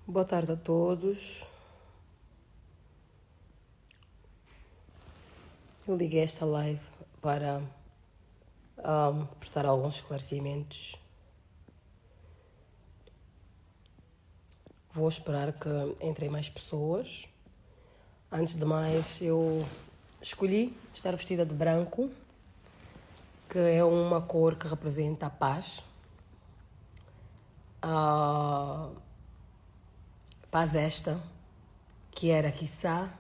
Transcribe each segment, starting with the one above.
Boa tarde a todos. Eu liguei esta live para prestar alguns esclarecimentos. Vou esperar que entrem mais pessoas. Antes de mais, eu escolhi estar vestida de branco, que é uma cor que representa a paz. Paz esta, que era, quiçá,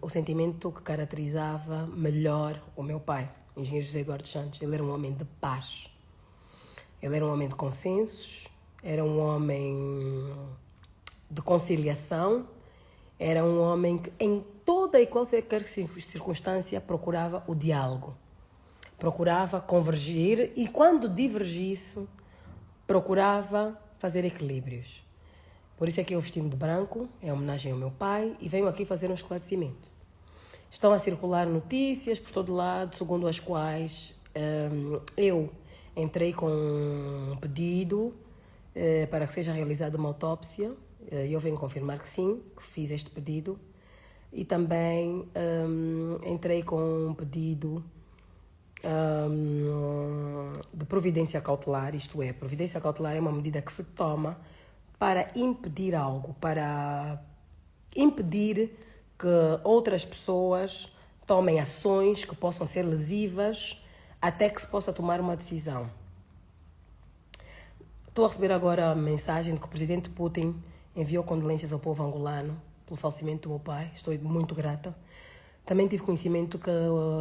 o sentimento que caracterizava melhor o meu pai, engenheiro José Eduardo Santos. Ele era um homem de paz. Ele era um homem de consensos, era um homem de conciliação, era um homem que em toda e qualquer circunstância procurava o diálogo, procurava convergir e quando divergisse, procurava fazer equilíbrios. Por isso é que eu vesti-me de branco, em homenagem ao meu pai, e venho aqui fazer um esclarecimento. Estão a circular notícias por todo lado, segundo as quais eu entrei com um pedido para que seja realizada uma autópsia. Eu venho confirmar que sim, que fiz este pedido. E também entrei com um pedido de providência cautelar, isto é, providência cautelar é uma medida que se toma para impedir algo, para impedir que outras pessoas tomem ações que possam ser lesivas até que se possa tomar uma decisão. Estou a receber agora a mensagem de que o presidente Putin enviou condolências ao povo angolano pelo falecimento do meu pai. Estou muito grata. Também tive conhecimento que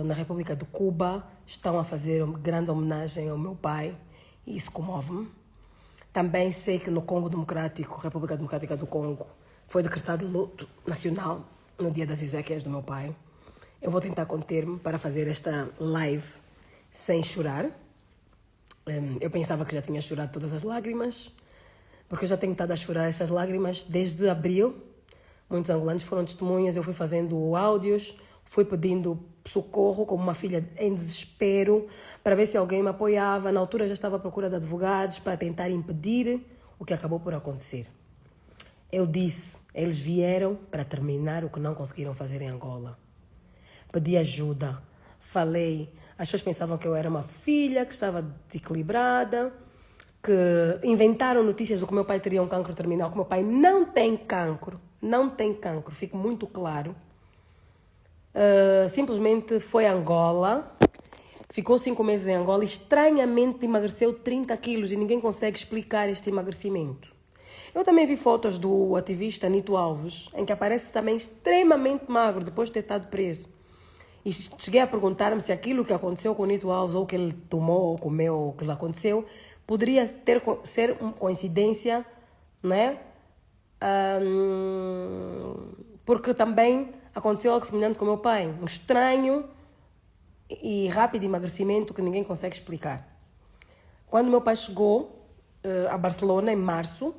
na República de Cuba estão a fazer grande homenagem ao meu pai e isso comove-me. Também sei que no Congo Democrático, República Democrática do Congo, foi decretado luto nacional no dia das exéquias do meu pai. Eu vou tentar conter-me para fazer esta live sem chorar. Eu pensava que já tinha chorado todas as lágrimas, porque eu já tenho estado a chorar essas lágrimas desde abril. Muitos angolanos foram testemunhas, eu fui fazendo áudios, fui pedindo socorro como uma filha em desespero para ver se alguém me apoiava. Na altura já estava à procura de advogados para tentar impedir o que acabou por acontecer. Eu disse, eles vieram para terminar o que não conseguiram fazer em Angola. Pedi ajuda, falei. As pessoas pensavam que eu era uma filha que estava desequilibrada, que inventaram notícias de que o meu pai teria um cancro terminal, que o meu pai não tem cancro, fica muito claro. Simplesmente foi a Angola, ficou 5 meses em Angola, estranhamente emagreceu 30 quilos e ninguém consegue explicar este emagrecimento. Eu também vi fotos do ativista Nito Alves, em que aparece também extremamente magro depois de ter estado preso. E cheguei a perguntar-me se aquilo que aconteceu com o Nito Alves, ou que ele tomou, ou comeu, ou que lhe aconteceu, poderia ser uma coincidência, né? Porque também aconteceu algo semelhante com o meu pai. Um estranho e rápido emagrecimento que ninguém consegue explicar. Quando meu pai chegou a Barcelona, em março,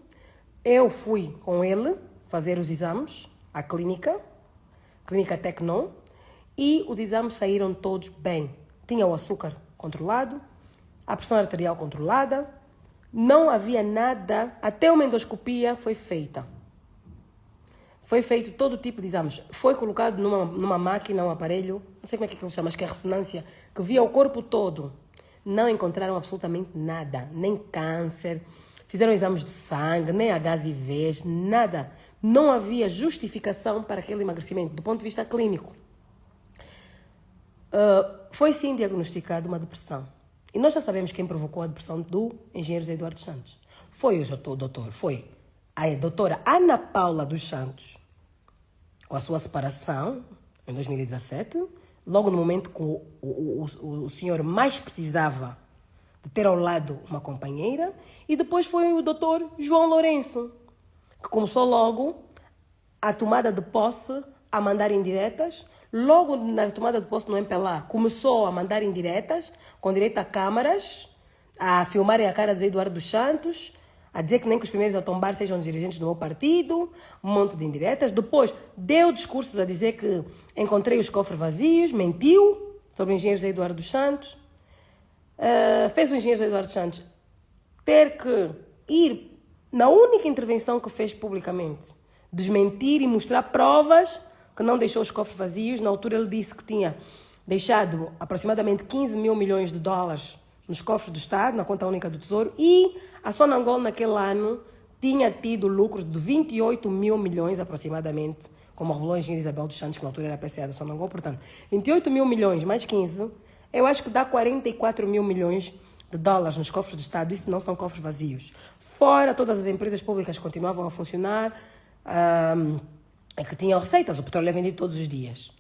eu fui com ele fazer os exames à clínica Tecnon, e os exames saíram todos bem. Tinha o açúcar controlado, a pressão arterial controlada, não havia nada, até uma endoscopia foi feita. Foi feito todo tipo de exames. Foi colocado numa máquina, um aparelho, não sei como é que ele chama, acho que é ressonância, que via o corpo todo. Não encontraram absolutamente nada, nem câncer, fizeram exames de sangue, nem HIV, nada. Não havia justificação para aquele emagrecimento, do ponto de vista clínico. Foi sim diagnosticada uma depressão. E nós já sabemos quem provocou a depressão do engenheiro José Eduardo Santos. Foi foi a doutora Ana Paula dos Santos, com a sua separação em 2017, logo no momento que o senhor mais precisava de ter ao lado uma companheira, e depois foi o doutor João Lourenço, que começou logo a tomada de posse a mandar indiretas. Logo na tomada de posse no MPLA, começou a mandar indiretas, com direito a câmaras, a filmarem a cara de José Eduardo dos Santos, a dizer que nem que os primeiros a tombar sejam os dirigentes do meu partido, um monte de indiretas. Depois deu discursos a dizer que encontrei os cofres vazios, mentiu sobre o engenheiro José Eduardo dos Santos. Fez o engenheiro José Eduardo dos Santos ter que ir na única intervenção que fez publicamente. Desmentir e mostrar provas que não deixou os cofres vazios. Na altura ele disse que tinha deixado aproximadamente 15 mil milhões de dólares nos cofres do Estado, na conta única do Tesouro, e a Sonangol naquele ano tinha tido lucros de 28 mil milhões aproximadamente, como revelou a engenheira Isabel dos Santos, que na altura era a PCA da Sonangol. Portanto, 28 mil milhões mais 15, eu acho que dá 44 mil milhões de dólares nos cofres do Estado. Isso não são cofres vazios. Fora todas as empresas públicas que continuavam a funcionar, que tinham receitas, o petróleo é vendido todos os dias.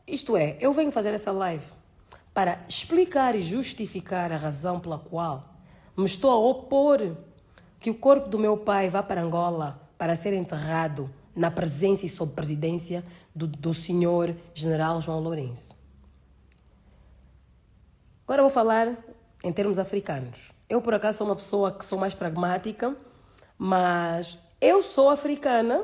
Isto é, eu venho fazer essa live para explicar e justificar a razão pela qual me estou a opor que o corpo do meu pai vá para Angola para ser enterrado na presença e sob presidência do senhor general João Lourenço. Agora vou falar em termos africanos. Eu, por acaso, sou uma pessoa que sou mais pragmática, mas eu sou africana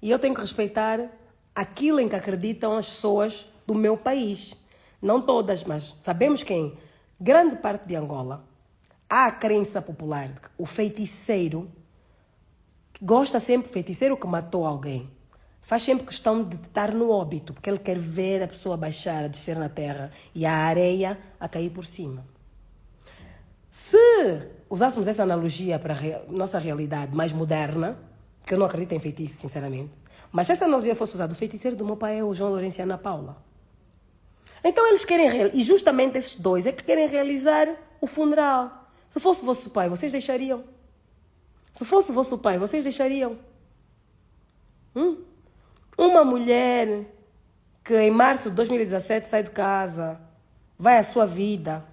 e eu tenho que respeitar aquilo em que acreditam as pessoas do meu país. Não todas, mas sabemos que em grande parte de Angola há a crença popular de que o feiticeiro gosta sempre, feiticeiro que matou alguém, faz sempre questão de estar no óbito, porque ele quer ver a pessoa baixar, a descer na terra e a areia a cair por cima. Se usássemos essa analogia para a nossa realidade mais moderna, que eu não acredito em feitiço, sinceramente, mas se essa analogia fosse usada, o feiticeiro do meu pai é o João Lourenço e a Ana Paula. Então eles querem, e justamente esses dois é que querem realizar o funeral. Se fosse vosso pai, vocês deixariam? Se fosse vosso pai, vocês deixariam? Uma mulher que em março de 2017 sai de casa, vai à sua vida,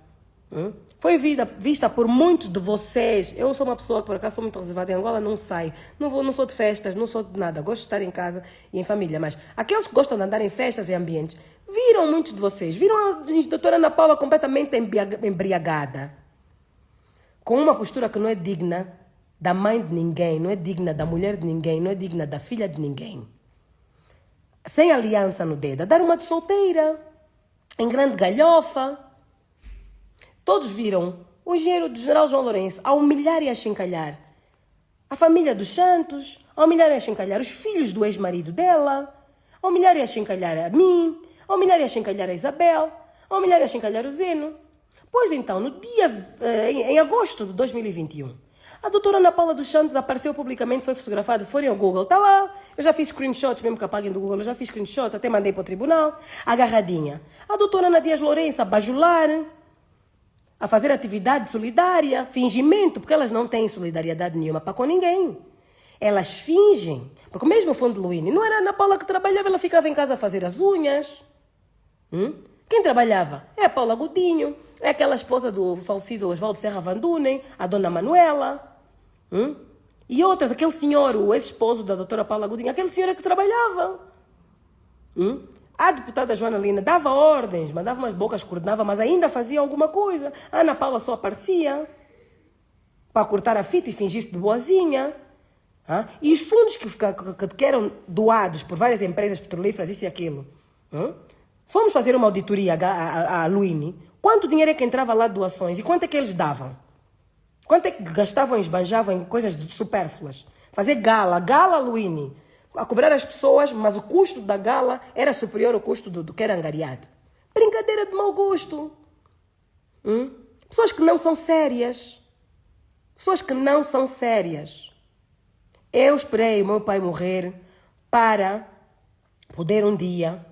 foi vista por muitos de vocês. Eu sou uma pessoa que por acaso sou muito reservada em Angola, não saio, não sou de festas, não sou de nada, gosto de estar em casa e em família, mas aqueles que gostam de andar em festas e ambientes, viram muitos de vocês, viram a doutora Ana Paula completamente embriagada, com uma postura que não é digna da mãe de ninguém, não é digna da mulher de ninguém, não é digna da filha de ninguém. Sem aliança no dedo, a dar uma de solteira, em grande galhofa. Todos viram o engenheiro do general João Lourenço a humilhar e a chincalhar a família dos Santos, a humilhar e a chincalhar os filhos do ex-marido dela, a humilhar e a chincalhar a mim, a humilhar e a chincalhar a Isabel, a humilhar e a chincalhar o Zeno. Pois então, no dia, em agosto de 2021, a doutora Ana Paula dos Santos apareceu publicamente, foi fotografada. Se forem ao Google, está lá. Eu já fiz screenshots, mesmo que apaguem do Google, eu já fiz screenshot, até mandei para o tribunal, agarradinha. A doutora Ana Dias Lourenço a bajular, a fazer atividade solidária, fingimento, porque elas não têm solidariedade nenhuma para com ninguém. Elas fingem, porque mesmo o Fundo de Luíne, não era a Ana Paula que trabalhava, ela ficava em casa a fazer as unhas. Quem trabalhava? É a Paula Godinho, é aquela esposa do falecido Oswaldo Serra Van Dunen, a dona Manuela. E outras, aquele senhor, o ex-esposo da doutora Paula Godinho, aquele senhor é que trabalhava. A deputada Joana Lina dava ordens, mandava umas bocas, coordenava, mas ainda fazia alguma coisa. A Ana Paula só aparecia para cortar a fita e fingir-se de boazinha. E os fundos que eram doados por várias empresas petrolíferas, isso e aquilo. Se formos fazer uma auditoria à Luíne, quanto dinheiro é que entrava lá de doações e quanto é que eles davam? Quanto é que gastavam e esbanjavam em coisas supérfluas? Fazer gala Luíne, a cobrar as pessoas, mas o custo da gala era superior ao custo do que era angariado. Brincadeira de mau gosto. Pessoas que não são sérias. Pessoas que não são sérias. Eu esperei o meu pai morrer para poder um dia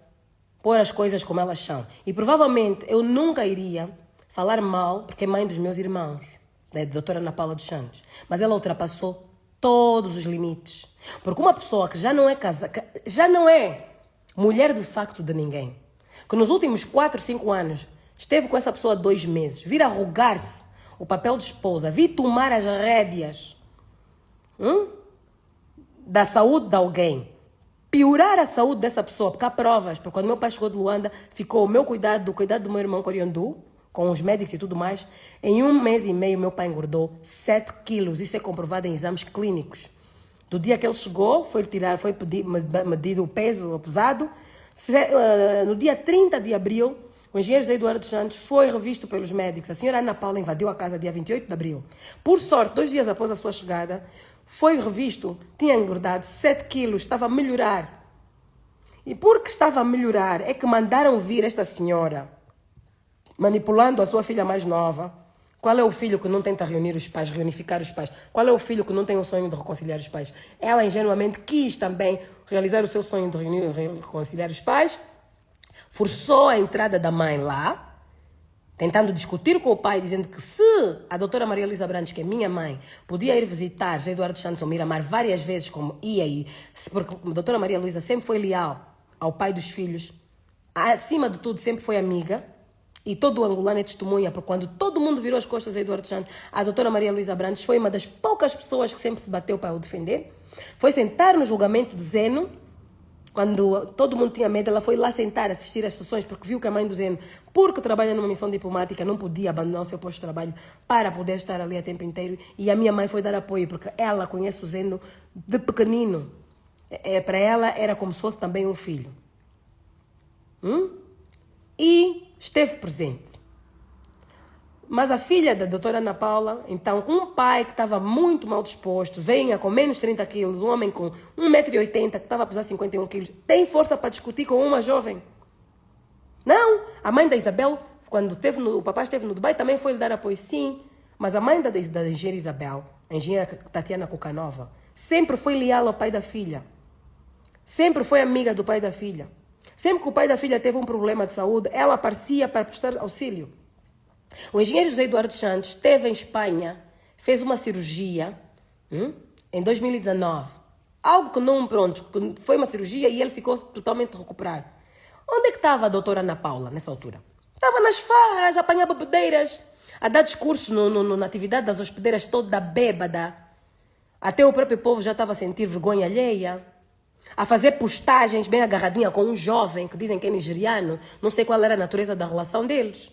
pôr as coisas como elas são. E provavelmente eu nunca iria falar mal, porque é mãe dos meus irmãos, da doutora Ana Paula dos Santos. Mas ela ultrapassou todos os limites. Porque uma pessoa que já não é casada, já não é mulher de facto de ninguém, que nos últimos 4, 5 anos esteve com essa pessoa 2 meses, vir arrogar-se o papel de esposa, vir tomar as rédeas da saúde de alguém, piorar a saúde dessa pessoa, porque há provas, porque quando meu pai chegou de Luanda, ficou o meu cuidado, do cuidado do meu irmão Coriandu, com os médicos e tudo mais. Em 1 mês e meio, meu pai engordou 7 quilos. Isso é comprovado em exames clínicos. Do dia que ele chegou, foi medido o peso pesado. No dia 30 de abril, O engenheiro José Eduardo Santos foi revisto pelos médicos. A senhora Ana Paula invadiu a casa dia 28 de abril. Por sorte, 2 dias após a sua chegada, foi revisto, tinha engordado 7 quilos, estava a melhorar. E porque estava a melhorar, é que mandaram vir esta senhora, manipulando a sua filha mais nova. Qual é o filho que não tenta reunir os pais, reunificar os pais? Qual é o filho que não tem o sonho de reconciliar os pais? Ela ingenuamente quis também realizar o seu sonho de reunir, reconciliar os pais, forçou a entrada da mãe lá, tentando discutir com o pai, dizendo que se a doutora Maria Luísa Brandes, que é minha mãe, podia ir visitar José Eduardo Santos ao Miramar várias vezes, como ia ir, porque a doutora Maria Luísa sempre foi leal ao pai dos filhos, acima de tudo sempre foi amiga, e todo o angolano é testemunha, porque quando todo mundo virou as costas a Eduardo Santos, a doutora Maria Luísa Brandes foi uma das poucas pessoas que sempre se bateu para o defender, foi sentar no julgamento do Zeno. Quando todo mundo tinha medo, ela foi lá sentar, assistir às sessões, porque viu que a mãe do Zeno, porque trabalha numa missão diplomática, não podia abandonar o seu posto de trabalho para poder estar ali a tempo inteiro. E a minha mãe foi dar apoio, porque ela conhece o Zeno de pequenino. Para ela era como se fosse também um filho. E esteve presente. Mas a filha da doutora Ana Paula, então, com um pai que estava muito mal disposto, venha com menos 30 quilos, um homem com 1,80 m, que estava a pesar 51 quilos, tem força para discutir com uma jovem? Não! A mãe da Isabel, quando o papai esteve no Dubai, também foi lhe dar apoio, sim. Mas a mãe da engenheira Isabel, a engenheira Tatiana Cucanova, sempre foi leal ao pai da filha. Sempre foi amiga do pai da filha. Sempre que o pai da filha teve um problema de saúde, ela aparecia para prestar auxílio. O engenheiro José Eduardo Santos esteve em Espanha, fez uma cirurgia em 2019. Algo que não, pronto, que foi uma cirurgia e ele ficou totalmente recuperado. Onde é que estava a doutora Ana Paula nessa altura? Estava nas farras, a apanhar bebedeiras, a dar discursos na atividade das hospedeiras toda bêbada. Até o próprio povo já estava a sentir vergonha alheia. A fazer postagens bem agarradinha com um jovem que dizem que é nigeriano. Não sei qual era a natureza da relação deles.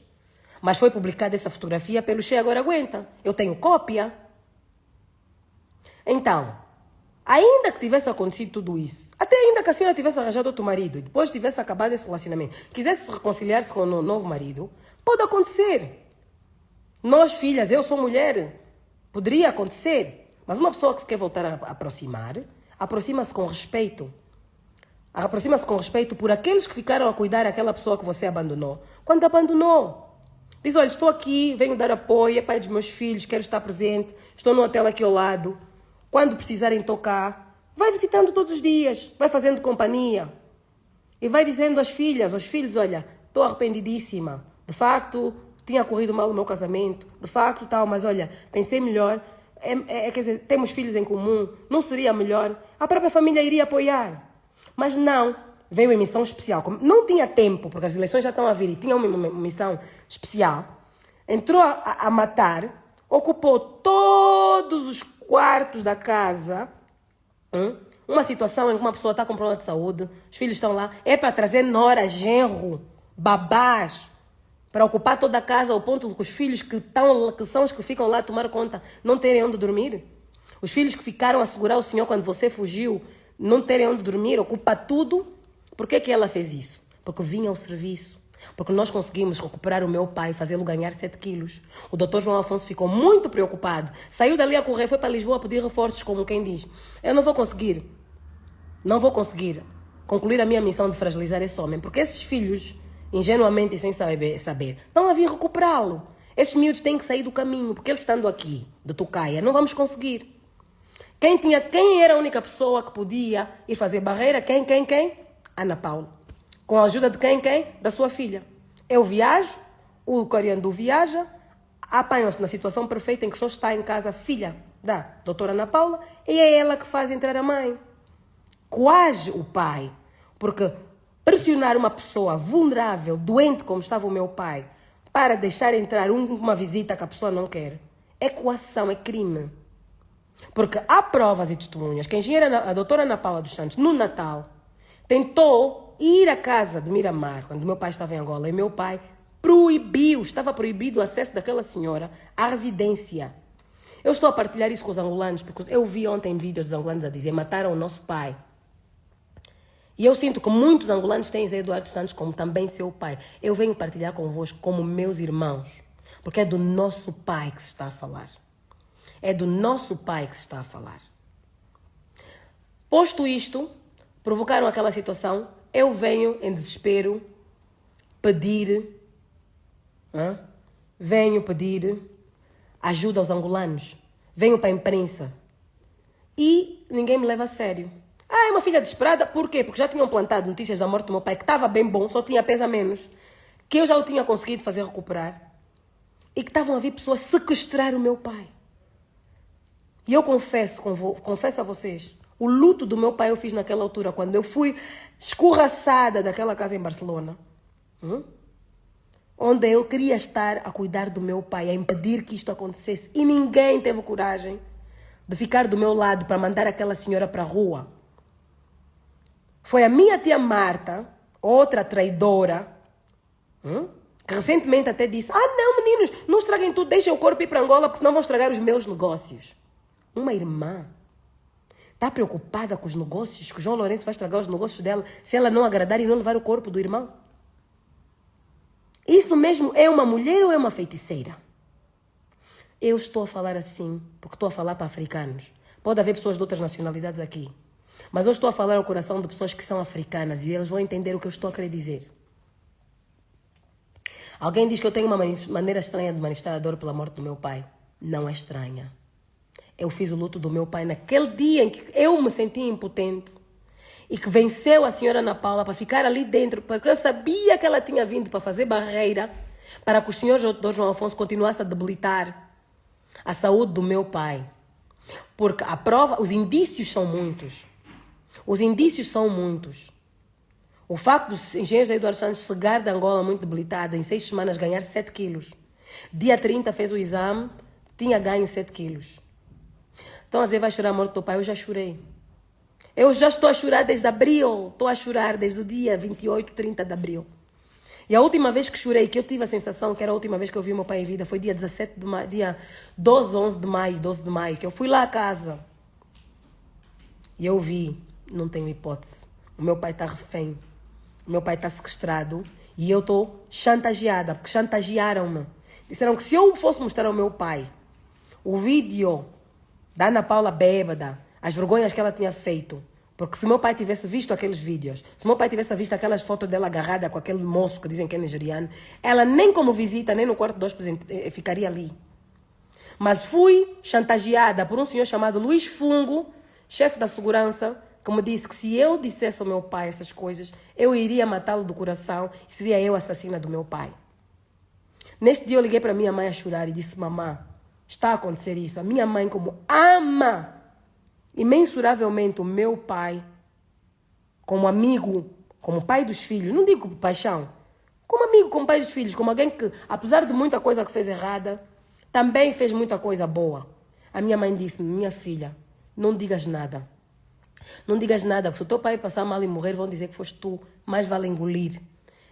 Mas foi publicada essa fotografia pelo Che Agora Aguenta. Eu tenho cópia. Então, ainda que tivesse acontecido tudo isso, até ainda que a senhora tivesse arranjado outro marido e depois tivesse acabado esse relacionamento, quisesse reconciliar-se com o novo marido, pode acontecer. Nós, filhas, eu sou mulher, poderia acontecer. Mas uma pessoa que se quer voltar a aproximar, aproxima-se com respeito. Aproxima-se com respeito por aqueles que ficaram a cuidar daquela pessoa que você abandonou. Quando abandonou, diz, olha, estou aqui, venho dar apoio, é pai dos meus filhos, quero estar presente, estou no hotel aqui ao lado. Quando precisarem tocar, vai visitando todos os dias, vai fazendo companhia. E vai dizendo às filhas, aos filhos, olha, estou arrependidíssima. De facto, tinha corrido mal o meu casamento. De facto, tal, mas olha, pensei melhor. Quer dizer, temos filhos em comum, não seria melhor? A própria família iria apoiar. Mas não. Veio uma missão especial. Não tinha tempo, porque as eleições já estão a vir e tinha uma missão especial. Entrou a matar, ocupou todos os quartos da casa. Uma situação em que uma pessoa está com problema de saúde, os filhos estão lá, é para trazer nora, genro, babás, para ocupar toda a casa ao ponto que os filhos que são os que ficam lá a tomar conta não terem onde dormir. Os filhos que ficaram a segurar o senhor quando você fugiu não terem onde dormir, ocupa tudo. Por que ela fez isso? Porque vinha ao serviço. Porque nós conseguimos recuperar o meu pai e fazê-lo ganhar 7 quilos. O doutor João Afonso ficou muito preocupado. Saiu dali a correr, foi para Lisboa pedir reforços, como quem diz. Eu não vou conseguir concluir a minha missão de fragilizar esse homem. Porque esses filhos, ingenuamente e sem saber, não a vir recuperá-lo. Esses miúdos têm que sair do caminho. Porque eles estando aqui, de Tucaia, não vamos conseguir. Quem era a única pessoa que podia ir fazer barreira? Quem? Ana Paula. Com a ajuda de quem? Da sua filha. Eu viajo, o coreano viaja, apanham-se na situação perfeita em que só está em casa a filha da doutora Ana Paula e é ela que faz entrar a mãe. Coage o pai. Porque pressionar uma pessoa vulnerável, doente como estava o meu pai, para deixar entrar uma visita que a pessoa não quer, é coação, é crime. Porque há provas e testemunhas que a doutora Ana Paula dos Santos, no Natal, tentou ir à casa de Miramar, quando meu pai estava em Angola, e meu pai estava proibido o acesso daquela senhora à residência. Eu estou a partilhar isso com os angolanos, porque eu vi ontem vídeos dos angolanos a dizer, mataram o nosso pai. E eu sinto que muitos angolanos têm Zé Eduardo Santos como também seu pai. Eu venho partilhar convosco como meus irmãos, porque é do nosso pai que se está a falar. É do nosso pai que se está a falar. Posto isto, provocaram aquela situação, eu venho em desespero pedir, venho pedir ajuda aos angolanos, venho para a imprensa e ninguém me leva a sério. Ah, é uma filha desesperada, por quê? Porque já tinham plantado notícias da morte do meu pai, que estava bem bom, só tinha peso a menos, que eu já o tinha conseguido fazer recuperar e que estavam a vir pessoas sequestrar o meu pai. E eu confesso a vocês, o luto do meu pai eu fiz naquela altura, quando eu fui escorraçada daquela casa em Barcelona, onde eu queria estar a cuidar do meu pai, a impedir que isto acontecesse. E ninguém teve coragem de ficar do meu lado para mandar aquela senhora para a rua. Foi a minha tia Marta, outra traidora, que recentemente até disse, não meninos, não estraguem tudo, deixem o corpo ir para Angola, porque senão vão estragar os meus negócios. Uma irmã está preocupada com os negócios, que o João Lourenço vai estragar os negócios dela, se ela não agradar e não levar o corpo do irmão. Isso mesmo é uma mulher ou é uma feiticeira? Eu estou a falar assim, porque estou a falar para africanos. Pode haver pessoas de outras nacionalidades aqui. Mas eu estou a falar ao coração de pessoas que são africanas e eles vão entender o que eu estou a querer dizer. Alguém diz que eu tenho uma maneira estranha de manifestar a dor pela morte do meu pai. Não é estranha. Eu fiz o luto do meu pai naquele dia em que eu me senti impotente e que venceu a senhora Ana Paula para ficar ali dentro, porque eu sabia que ela tinha vindo para fazer barreira para que o senhor Dr. João Afonso continuasse a debilitar a saúde do meu pai. Porque a prova, os indícios são muitos. Os indícios são muitos. O facto do engenheiro Zé Eduardo Santos chegar de Angola muito debilitado, em 6 semanas ganhar 7 quilos. Dia 30 fez o exame, tinha ganho 7 quilos. Então a dizer, vai chorar a morte do pai? Eu já chorei. Eu já estou a chorar desde abril. Estou a chorar desde o dia 28, 30 de abril. E a última vez que chorei, que eu tive a sensação que era a última vez que eu vi meu pai em vida, foi dia 17 de maio, dia 12 de maio, que eu fui lá à casa. E eu vi, não tenho hipótese. O meu pai está refém. O meu pai está sequestrado. E eu estou chantageada, porque chantagearam-me. Disseram que se eu fosse mostrar ao meu pai o vídeo da Ana Paula bêbada, as vergonhas que ela tinha feito, porque se meu pai tivesse visto aqueles vídeos, se meu pai tivesse visto aquelas fotos dela agarrada com aquele moço que dizem que é nigeriano, ela nem como visita, nem no quarto de hóspedes ficaria ali. Mas fui chantageada por um senhor chamado Luís Fungo, chefe da segurança, que me disse que se eu dissesse ao meu pai essas coisas, eu iria matá-lo do coração e seria eu a assassina do meu pai. Neste dia eu liguei para minha mãe a chorar e disse, mamãe, está a acontecer isso. A minha mãe, como ama imensuravelmente o meu pai, como amigo, como pai dos filhos, não digo paixão, como amigo, como pai dos filhos, como alguém que, apesar de muita coisa que fez errada, também fez muita coisa boa. A minha mãe disse, minha filha, não digas nada. Não digas nada, porque se o teu pai passar mal e morrer, vão dizer que foste tu, mais vale engolir.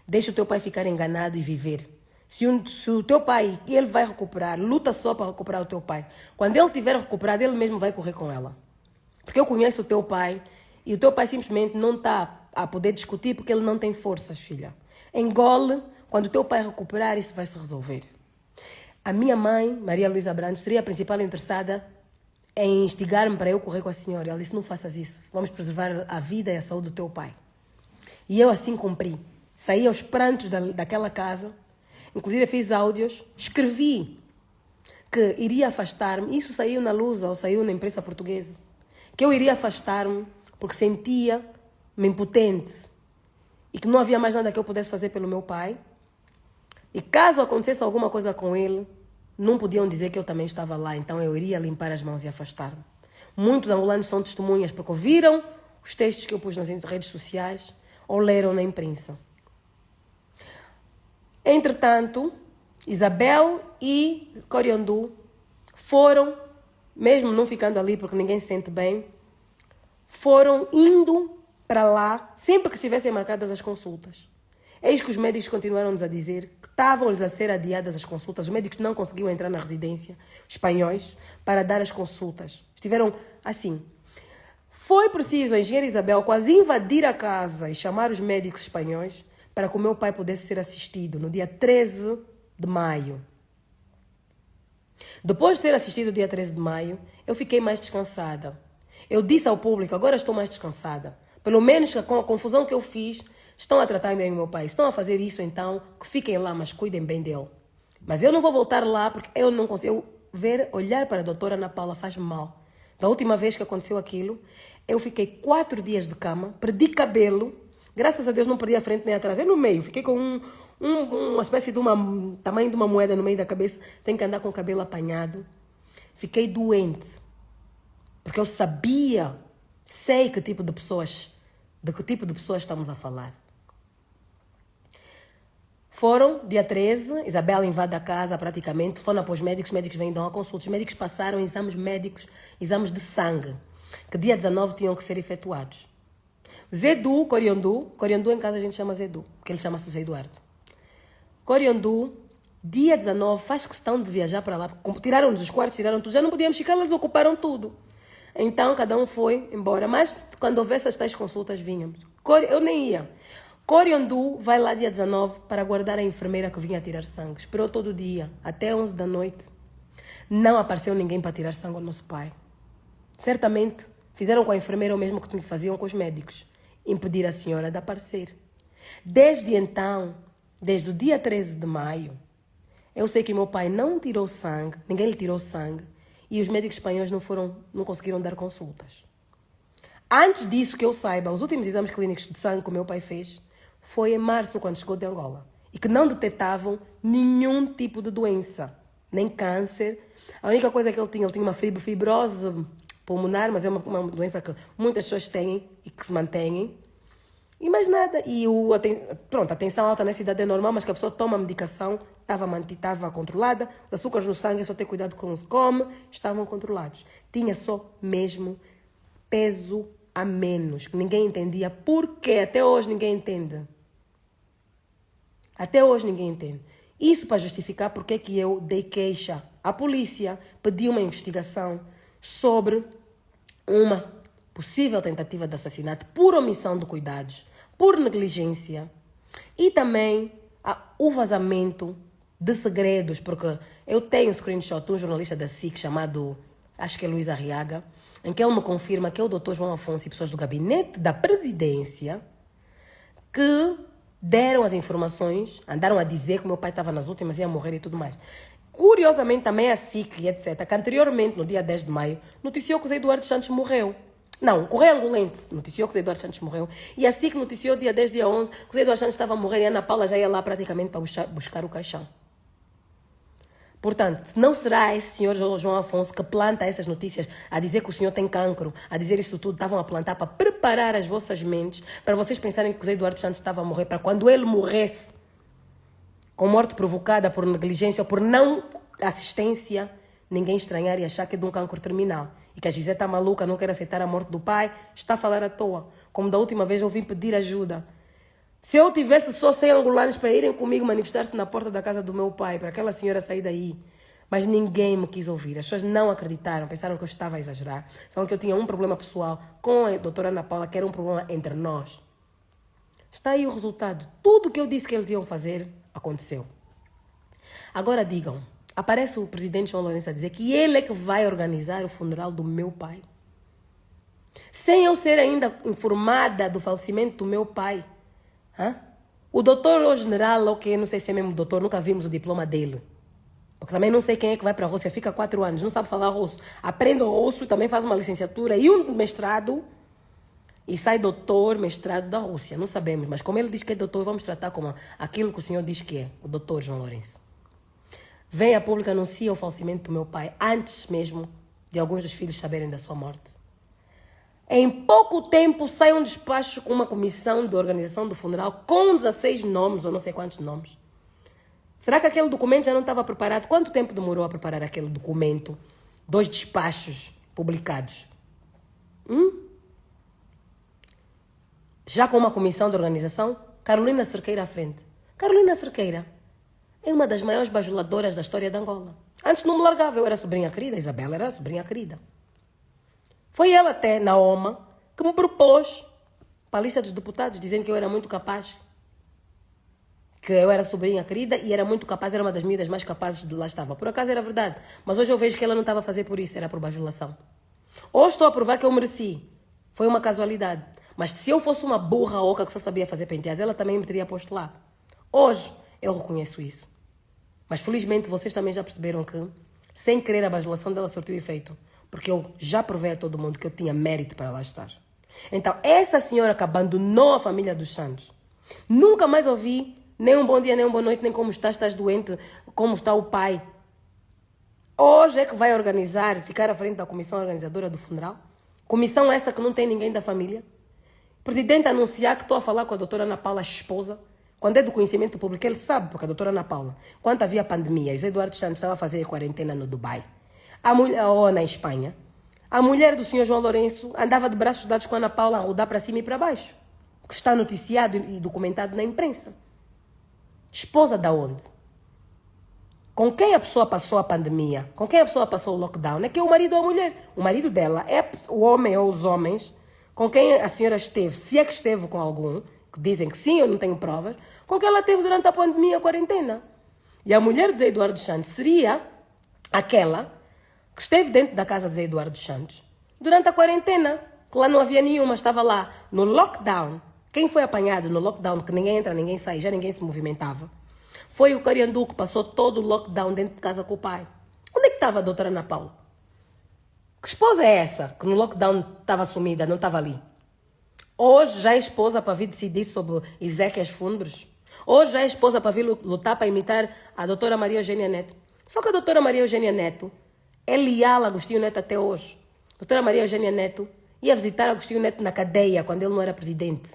Deixa o teu pai ficar enganado e viver. Se o teu pai, ele vai recuperar, luta só para recuperar o teu pai. Quando ele tiver recuperado, ele mesmo vai correr com ela. Porque eu conheço o teu pai e o teu pai simplesmente não está a poder discutir porque ele não tem forças, filha. Engole, quando o teu pai recuperar, isso vai se resolver. A minha mãe, Maria Luísa Brandes, seria a principal interessada em instigar-me para eu correr com a senhora. Ela disse, não faças isso, vamos preservar a vida e a saúde do teu pai. E eu assim cumpri. Saí aos prantos daquela casa, inclusive fiz áudios, escrevi que iria afastar-me, isso saiu na Lusa ou saiu na imprensa portuguesa, que eu iria afastar-me porque sentia-me impotente e que não havia mais nada que eu pudesse fazer pelo meu pai. E caso acontecesse alguma coisa com ele, não podiam dizer que eu também estava lá, então eu iria limpar as mãos e afastar-me. Muitos angolanos são testemunhas porque ouviram os textos que eu pus nas redes sociais ou leram na imprensa. Entretanto, Isabel e Coriandu foram, mesmo não ficando ali porque ninguém se sente bem, foram indo para lá sempre que estivessem marcadas as consultas. Eis que os médicos continuaram-nos a dizer que estavam-lhes a ser adiadas as consultas. Os médicos não conseguiam entrar na residência, espanhóis, para dar as consultas. Estiveram assim. Foi preciso a engenheira Isabel quase invadir a casa e chamar os médicos espanhóis para que o meu pai pudesse ser assistido no dia 13 de maio. Depois de ser assistido no dia 13 de maio, eu fiquei mais descansada. Eu disse ao público, agora estou mais descansada. Pelo menos com a confusão que eu fiz, estão a tratar bem o meu pai. Estão a fazer isso então, que fiquem lá, mas cuidem bem dele. Mas eu não vou voltar lá porque eu não consigo olhar para a doutora Ana Paula faz-me mal. Da última vez que aconteceu aquilo, eu fiquei 4 dias de cama, perdi cabelo. Graças a Deus não perdi a frente nem atrás. Eu no meio, fiquei com uma espécie de tamanho de uma moeda no meio da cabeça. Tenho que andar com o cabelo apanhado. Fiquei doente. Porque eu sei que tipo de pessoas, de que tipo de pessoas estamos a falar. Foram, dia 13, Isabel invade a casa praticamente, foram para os médicos vêm dar uma consulta. Os médicos passaram exames médicos, exames de sangue, que dia 19 tinham que ser efetuados. Zedu, Coriandu em casa a gente chama Zedu, porque ele chama-se José Eduardo. Coriandu, dia 19, faz questão de viajar para lá, tiraram-nos os quartos, tiraram tudo, já não podíamos ficar, eles ocuparam tudo. Então, cada um foi embora, mas quando houvesse as tais consultas, vínhamos. Eu nem ia. Coriandu vai lá dia 19 para guardar a enfermeira que vinha tirar sangue. Esperou todo o dia, até 11 da noite. Não apareceu ninguém para tirar sangue ao nosso pai. Certamente fizeram com a enfermeira o mesmo que faziam com os médicos. Impedir a senhora de aparecer. Desde então, desde o dia 13 de maio, eu sei que meu pai não tirou sangue, ninguém lhe tirou sangue, e os médicos espanhóis não conseguiram dar consultas. Antes disso, que eu saiba, os últimos exames clínicos de sangue que o meu pai fez foi em março, quando chegou de Angola. E que não detectavam nenhum tipo de doença, nem câncer. A única coisa que ele tinha uma fibrose pulmonar, mas é uma doença que muitas pessoas têm e que se mantêm. E mais nada. E a tensão alta nessa idade é normal, mas que a pessoa toma a medicação, estava controlada. Os açúcares no sangue, é só ter cuidado com o que se come, estavam controlados. Tinha só mesmo peso a menos, que ninguém entendia por quê. Até hoje ninguém entende. Até hoje ninguém entende. Isso para justificar porque que eu dei queixa à polícia, pedi uma investigação sobre uma possível tentativa de assassinato por omissão de cuidados, por negligência e também o vazamento de segredos, porque eu tenho um screenshot de um jornalista da SIC chamado, acho que é Luís Arriaga, em que ele me confirma que é o Dr. João Afonso e pessoas do gabinete da presidência que deram as informações, andaram a dizer que o meu pai estava nas últimas, ia morrer e tudo mais. Curiosamente, também a SIC e etc., que anteriormente, no dia 10 de maio, noticiou que o Zé Eduardo Santos morreu. Não, o Correio Angolense noticiou que o Zé Eduardo Santos morreu. E a SIC noticiou dia 10, dia 11, que o Zé Eduardo Santos estava a morrer e a Ana Paula já ia lá praticamente para buscar o caixão. Portanto, não será esse senhor João Afonso que planta essas notícias a dizer que o senhor tem cancro, a dizer isso tudo, estavam a plantar para preparar as vossas mentes, para vocês pensarem que o Zé Eduardo Santos estava a morrer, para quando ele morresse, com morte provocada por negligência ou por não assistência, ninguém estranhar e achar que é de um cancro terminal. E que a Gisele está maluca, não quer aceitar a morte do pai, está a falar à toa. Como da última vez eu vim pedir ajuda. Se eu tivesse só 100 angolanos para irem comigo manifestar-se na porta da casa do meu pai, para aquela senhora sair daí, mas ninguém me quis ouvir. As pessoas não acreditaram, pensaram que eu estava a exagerar. Sabiam que eu tinha um problema pessoal com a doutora Ana Paula, que era um problema entre nós. Está aí o resultado. Tudo o que eu disse que eles iam fazer, aconteceu. Agora digam, aparece o presidente João Lourenço a dizer que ele é que vai organizar o funeral do meu pai. Sem eu ser ainda informada do falecimento do meu pai. O doutor ou general, ok, não sei se é mesmo doutor, nunca vimos o diploma dele. Porque também não sei quem é que vai para a Rússia, fica 4 anos, não sabe falar russo. Aprende o russo e também faz uma licenciatura e um mestrado e sai doutor, mestrado da Rússia. Não sabemos, mas como ele diz que é doutor, vamos tratar como aquilo que o senhor diz que é, o doutor João Lourenço. Vem a público, anuncia o falecimento do meu pai, antes mesmo de alguns dos filhos saberem da sua morte. Em pouco tempo sai um despacho com uma comissão de organização do funeral com 16 nomes, ou não sei quantos nomes. Será que aquele documento já não estava preparado? Quanto tempo demorou a preparar aquele documento? 2 despachos publicados. Já com uma comissão de organização, Carolina Cerqueira à frente. Carolina Cerqueira é uma das maiores bajuladoras da história de Angola. Antes não me largava, eu era sobrinha querida, Isabela era sobrinha querida. Foi ela até, Naoma, que me propôs para a lista dos deputados, dizendo que eu era muito capaz, que eu era sobrinha querida e era muito capaz, era uma das miúdas mais capazes de lá estava. Por acaso era verdade, mas hoje eu vejo que ela não estava a fazer por isso, era por bajulação. Hoje estou a provar que eu mereci. Foi uma casualidade. Mas se eu fosse uma burra oca que só sabia fazer penteados, ela também me teria posto lá. Hoje eu reconheço isso. Mas felizmente vocês também já perceberam que, sem querer, a bajulação dela surtiu efeito. Porque eu já provei a todo mundo que eu tinha mérito para lá estar. Então, essa senhora que abandonou a família dos Santos, nunca mais ouvi nem um bom dia, nem uma boa noite, nem como estás doente, como está o pai. Hoje é que vai organizar, ficar à frente da comissão organizadora do funeral. Comissão essa que não tem ninguém da família. Presidente anunciar que estou a falar com a doutora Ana Paula, esposa. Quando é do conhecimento público, ele sabe, porque a doutora Ana Paula, quando havia pandemia, José Eduardo Santos estava a fazer quarentena no Dubai, ou na Espanha, a mulher do senhor João Lourenço andava de braços dados com a Ana Paula a rodar para cima e para baixo, que está noticiado e documentado na imprensa. Esposa da onde? Com quem a pessoa passou a pandemia? Com quem a pessoa passou o lockdown? É que é o marido ou a mulher. O marido dela é o homem ou os homens com quem a senhora esteve, se é que esteve com algum, que dizem que sim, eu não tenho provas, com quem ela teve durante a pandemia, a quarentena. E a mulher de Zé Eduardo Santos seria aquela que esteve dentro da casa de Zé Eduardo Santos durante a quarentena, que lá não havia nenhuma, estava lá no lockdown. Quem foi apanhado no lockdown, que ninguém entra, ninguém sai, já ninguém se movimentava, foi o Cariandu que passou todo o lockdown dentro de casa com o pai. Onde é que estava a doutora Ana Paula? Que esposa é essa que no lockdown estava sumida, não estava ali? Hoje já é esposa para vir decidir sobre Ezequias Fundros. Hoje já é esposa para vir lutar para imitar a doutora Maria Eugênia Neto. Só que a doutora Maria Eugênia Neto é leal a Agostinho Neto até hoje. A doutora Maria Eugênia Neto ia visitar Agostinho Neto na cadeia quando ele não era presidente.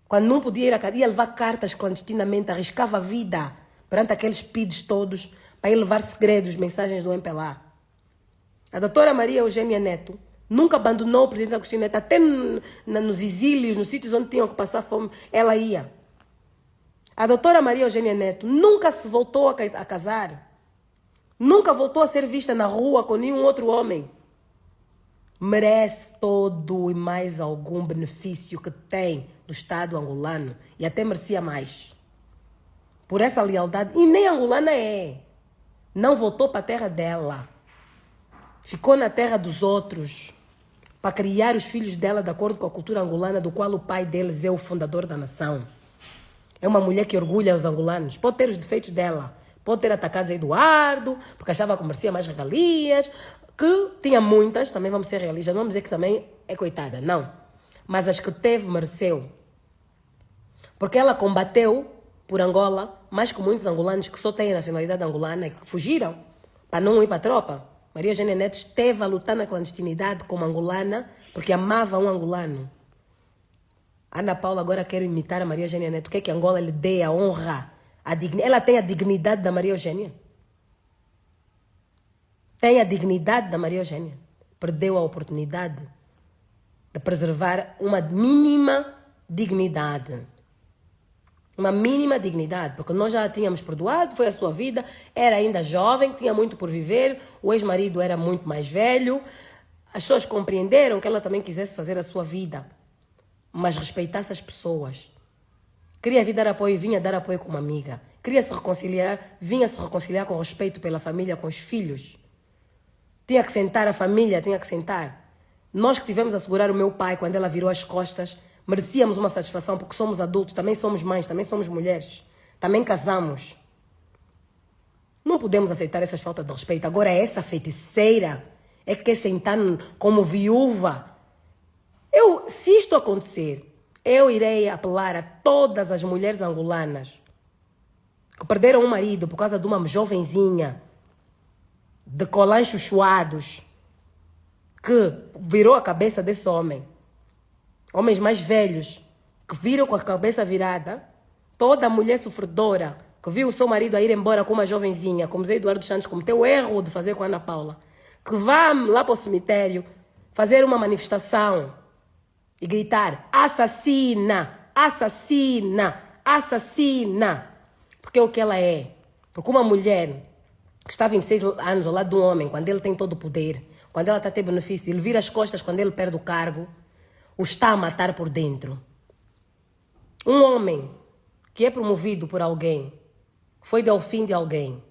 Quando não podia ir à cadeia, ia levar cartas clandestinamente, arriscava a vida perante aqueles PIDs todos para ir levar segredos, mensagens do MPLA. A doutora Maria Eugênia Neto nunca abandonou o presidente Agostinho Neto, até nos exílios, nos sítios onde tinham que passar fome, ela ia. A doutora Maria Eugênia Neto nunca se voltou a casar, nunca voltou a ser vista na rua com nenhum outro homem. Merece todo e mais algum benefício que tem do Estado angolano e até merecia mais. Por essa lealdade, e nem angolana é. Não voltou para a terra dela. Ficou na terra dos outros para criar os filhos dela de acordo com a cultura angolana, do qual o pai deles é o fundador da nação. É uma mulher que orgulha os angolanos. Pode ter os defeitos dela. Pode ter atacado Zé Eduardo, porque achava que merecia mais regalias, que tinha muitas, também vamos ser realistas, não vamos dizer que também é coitada, não. Mas as que teve, mereceu. Porque ela combateu por Angola, mais que muitos angolanos que só têm a nacionalidade angolana e que fugiram para não ir para a tropa. Maria Eugênia Neto esteve a lutar na clandestinidade como angolana porque amava um angolano. Ana Paula agora quer imitar a Maria Eugênia Neto. Quer que Angola lhe dê a honra, ela tem a dignidade da Maria Eugênia. Tem a dignidade da Maria Eugênia. Perdeu a oportunidade de preservar uma mínima dignidade. Uma mínima dignidade, porque nós já a tínhamos perdoado, foi a sua vida, era ainda jovem, tinha muito por viver, o ex-marido era muito mais velho, as pessoas compreenderam que ela também quisesse fazer a sua vida, mas respeitasse as pessoas. Queria vir dar apoio, vinha dar apoio como amiga. Queria se reconciliar, vinha se reconciliar com respeito pela família, com os filhos. Tinha que sentar a família, tinha que sentar. Nós que tivemos a segurar o meu pai quando ela virou as costas, merecíamos uma satisfação porque somos adultos, também somos mães, também somos mulheres, também casamos. Não podemos aceitar essas faltas de respeito. Agora essa feiticeira é que quer sentar como viúva. Se isto acontecer, eu irei apelar a todas as mulheres angolanas que perderam um marido por causa de uma jovenzinha de colãs chuchuados que virou a cabeça desse homem. Homens mais velhos que viram com a cabeça virada, toda mulher sofredora que viu o seu marido a ir embora com uma jovenzinha, como Zé Eduardo Santos cometeu o erro de fazer com a Ana Paula, que vá lá para o cemitério fazer uma manifestação e gritar assassina, assassina, assassina, porque é o que ela é. Porque uma mulher que está há 26 anos ao lado de um homem, quando ele tem todo o poder, quando ela está a ter benefício, ele vira as costas quando ele perde o cargo, o está a matar por dentro. Um homem que é promovido por alguém, foi delfim de alguém,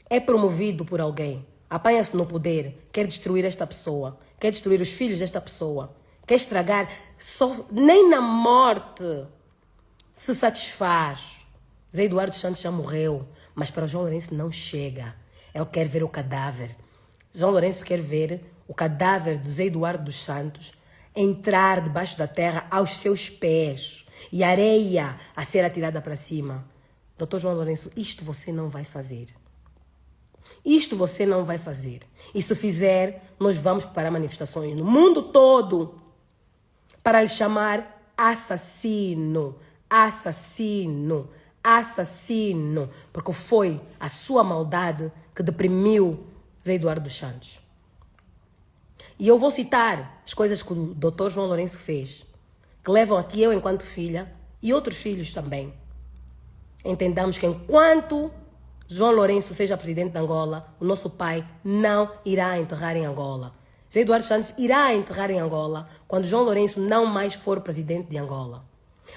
é promovido por alguém, apanha-se no poder, quer destruir esta pessoa, quer destruir os filhos desta pessoa, quer estragar, nem na morte se satisfaz. Zé Eduardo Santos já morreu, mas para o João Lourenço não chega. Ele quer ver o cadáver. João Lourenço quer ver o cadáver do Zé Eduardo dos Santos entrar debaixo da terra aos seus pés e areia a ser atirada para cima. Doutor João Lourenço, isto você não vai fazer. Isto você não vai fazer. E se fizer, nós vamos preparar manifestações no mundo todo para lhe chamar assassino, assassino, assassino, porque foi a sua maldade que deprimiu Zé Eduardo dos Santos. E eu vou citar as coisas que o Dr. João Lourenço fez, que levam aqui eu enquanto filha e outros filhos também. Entendamos que enquanto João Lourenço seja presidente de Angola, o nosso pai não irá enterrar em Angola. Zé Eduardo Santos irá enterrar em Angola quando João Lourenço não mais for presidente de Angola.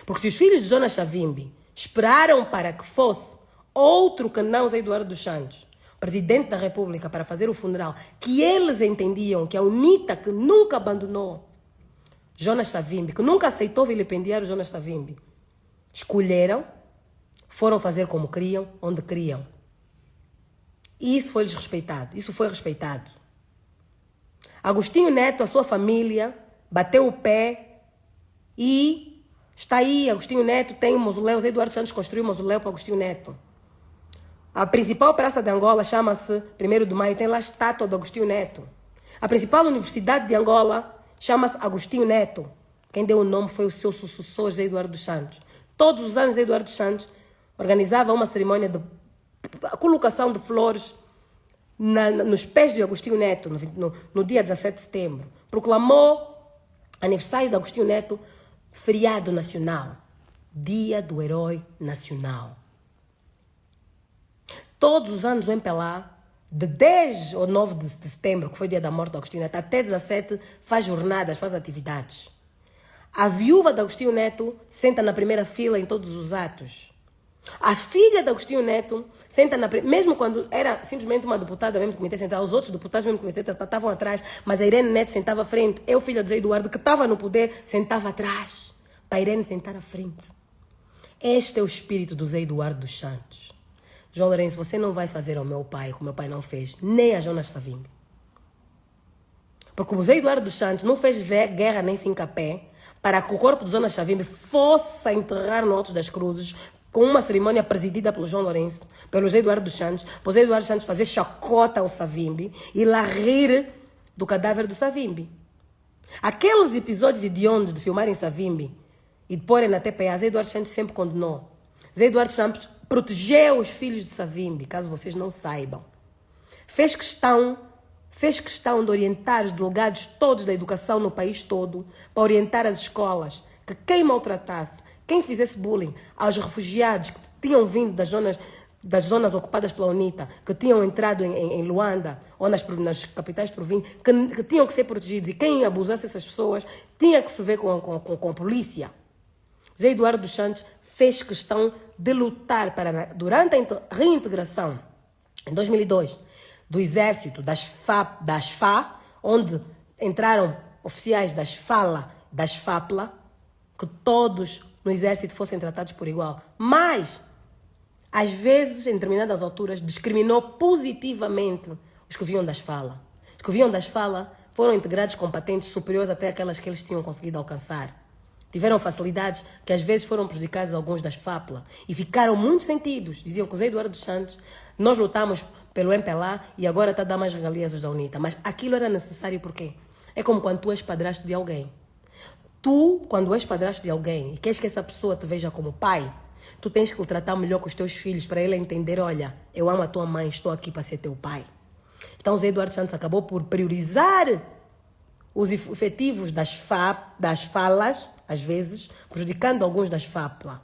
Porque se os filhos de Jonas Savimbi esperaram para que fosse outro que não Zé Eduardo dos Santos, presidente da República, para fazer o funeral, que eles entendiam que a UNITA, que nunca abandonou Jonas Savimbi, que nunca aceitou vilipendiar o Jonas Savimbi, escolheram, foram fazer como queriam, onde queriam. E isso foi respeitado, isso foi respeitado. Agostinho Neto, a sua família, bateu o pé e está aí. Agostinho Neto tem um mausoléu. Zé Eduardo Santos construiu um mausoléu para Agostinho Neto. A principal praça de Angola chama-se 1º de Maio, tem lá a estátua de Agostinho Neto. A principal universidade de Angola chama-se Agostinho Neto. Quem deu o nome foi o seu sucessor, Zé Eduardo dos Santos. Todos os anos, Zé Eduardo dos Santos organizava uma cerimônia de colocação de flores nos pés de Agostinho Neto, no dia 17 de setembro. Proclamou aniversário de Agostinho Neto feriado nacional, Dia do Herói Nacional. Todos os anos o MPLA, de 10 ou 9 de setembro, que foi o dia da morte de Agostinho Neto, até 17, faz jornadas, faz atividades. A viúva de Agostinho Neto senta na primeira fila em todos os atos. A filha de Agostinho Neto senta mesmo quando era simplesmente uma deputada mesmo do Comitê Central, os outros deputados mesmo do Comitê Central estavam atrás, mas a Irene Neto sentava à frente. Eu, filha do Zé Eduardo, que estava no poder, sentava atrás, para a Irene sentar à frente. Este é o espírito do Zé Eduardo dos Santos. João Lourenço, você não vai fazer ao meu pai como meu pai não fez, nem a Jonas Savimbi. Porque o Zé Eduardo dos Santos não fez guerra nem finca-pé para que o corpo de Jonas Savimbi fosse enterrar no Alto das Cruzes, com uma cerimônia presidida pelo João Lourenço, pelo Zé Eduardo dos Santos, para o Zé Eduardo dos Santos fazer chacota ao Savimbi e lá rir do cadáver do Savimbi. Aqueles episódios hediondos de filmarem Savimbi e de porem na TPA, Zé Eduardo Santos sempre condenou. Zé Eduardo Santos protegeu os filhos de Savimbi, caso vocês não saibam. Fez questão de orientar os delegados todos da educação no país todo, para orientar as escolas, que quem maltratasse, quem fizesse bullying aos refugiados que tinham vindo das zonas ocupadas pela UNITA, que tinham entrado em Luanda ou nas capitais províncias, que tinham que ser protegidos, e quem abusasse essas pessoas tinha que se ver com a polícia. Zé Eduardo dos Santos fez questão de lutar para, durante a reintegração, em 2002, do exército, das FA, onde entraram oficiais das FAPLA, que todos no exército fossem tratados por igual. Mas, às vezes, em determinadas alturas, discriminou positivamente os que vinham das FALA. Os que vinham das FALA foram integrados com patentes superiores até aquelas que eles tinham conseguido alcançar. Tiveram facilidades que às vezes foram prejudicadas alguns das FAPLA e ficaram muito sentidos. Diziam que o Zé Eduardo dos Santos, nós lutamos pelo MPLA e agora está a dar mais regalias aos da UNITA. Mas aquilo era necessário por quê? É como quando tu és padrasto de alguém. Tu, quando és padrasto de alguém e queres que essa pessoa te veja como pai, tu tens que o tratar melhor com os teus filhos para ele entender, olha, eu amo a tua mãe, estou aqui para ser teu pai. Então o Zé Eduardo Santos acabou por priorizar os efetivos das falas, às vezes, prejudicando alguns das FAPLA.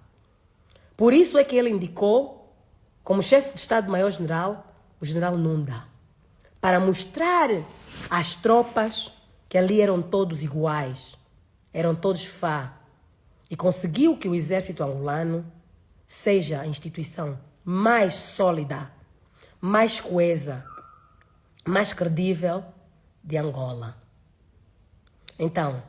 Por isso é que ele indicou, como chefe de Estado-Maior-General, o general Nunda, para mostrar às tropas que ali eram todos iguais, eram todos Fá, e conseguiu que o exército angolano seja a instituição mais sólida, mais coesa, mais credível de Angola. Então,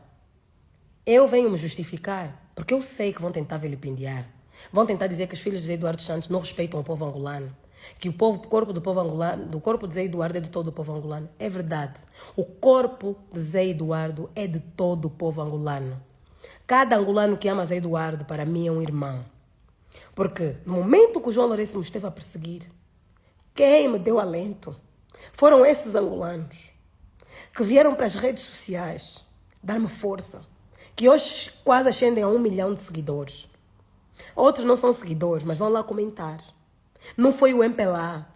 eu venho me justificar, porque eu sei que vão tentar vilipendiar. Vão tentar dizer que os filhos de Zé Eduardo Santos não respeitam o povo angolano, que o corpo do povo angolano, do corpo de Zé Eduardo é de todo o povo angolano. É verdade. O corpo de Zé Eduardo é de todo o povo angolano. Cada angolano que ama Zé Eduardo, para mim, é um irmão. Porque no momento que o João Lourenço me esteve a perseguir, quem me deu alento foram esses angolanos que vieram para as redes sociais dar-me força, que hoje quase ascendem a 1 milhão de seguidores. Outros não são seguidores, mas vão lá comentar. Não foi o MPLA,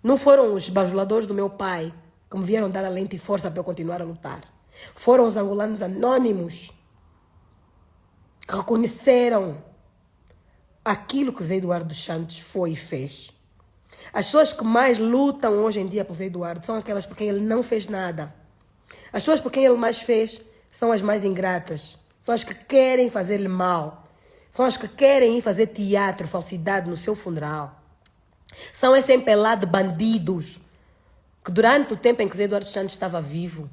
não foram os bajuladores do meu pai que me vieram dar alento e força para eu continuar a lutar. Foram os angolanos anônimos que reconheceram aquilo que Zé Eduardo dos Santos foi e fez. As pessoas que mais lutam hoje em dia por Zé Eduardo são aquelas por quem ele não fez nada. As pessoas por quem ele mais fez são as mais ingratas. São as que querem fazer-lhe mal. São as que querem ir fazer teatro, falsidade no seu funeral. São esse MPLA de bandidos que durante o tempo em que Zé Eduardo dos Santos estava vivo,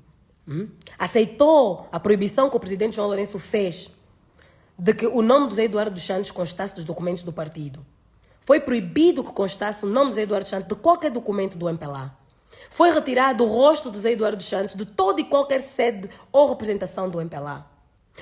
aceitou a proibição que o presidente João Lourenço fez de que o nome de Zé Eduardo dos Santos constasse dos documentos do partido. Foi proibido que constasse o nome de Zé Eduardo dos Santos de qualquer documento do MPLA. Foi retirado o rosto de Zé Eduardo dos Santos de toda e qualquer sede ou representação do MPLA.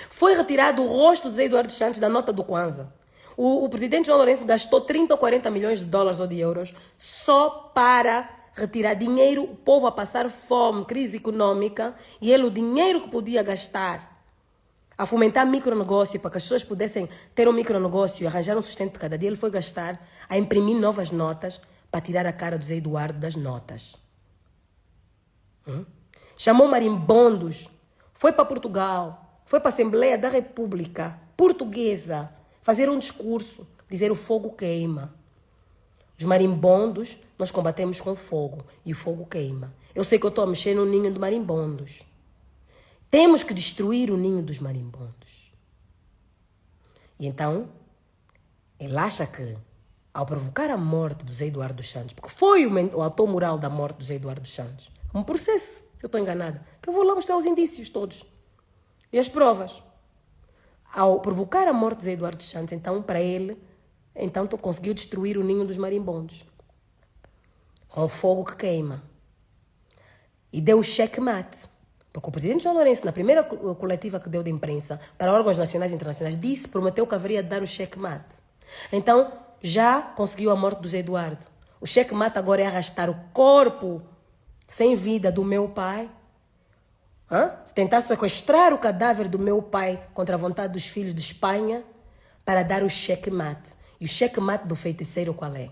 Foi retirado o rosto de Zé Eduardo dos Santos da nota do Kwanza. O presidente João Lourenço gastou 30 ou 40 milhões de dólares ou de euros só para retirar dinheiro, o povo a passar fome, crise econômica, e ele o dinheiro que podia gastar a fomentar micronegócio para que as pessoas pudessem ter um micronegócio e arranjar um sustento de cada dia, ele foi gastar a imprimir novas notas para tirar a cara do Zé Eduardo das notas. Chamou marimbondos, foi para Portugal, foi para a Assembleia da República Portuguesa fazer um discurso, dizer o fogo queima. Os marimbondos nós combatemos com fogo e o fogo queima. Eu sei que eu estou a mexer no ninho de marimbondos. Temos que destruir o ninho dos marimbondos. E então, ele acha que, ao provocar a morte do Zé Eduardo dos Santos, porque foi o autor moral da morte do Zé Eduardo dos Santos, um processo, se eu estou enganada, que eu vou lá mostrar os indícios todos e as provas. Ao provocar a morte de Zé Eduardo dos Santos, então, para ele, então conseguiu destruir o ninho dos marimbondos com o fogo que queima. E deu o checkmate. Porque o presidente João Lourenço, na primeira coletiva que deu de imprensa para órgãos nacionais e internacionais, prometeu que haveria de dar o checkmate. Então, já conseguiu a morte do Zé Eduardo. O checkmate agora é arrastar o corpo sem vida do meu pai. Se tentar sequestrar o cadáver do meu pai contra a vontade dos filhos de Espanha para dar o checkmate. E o checkmate do feiticeiro qual é?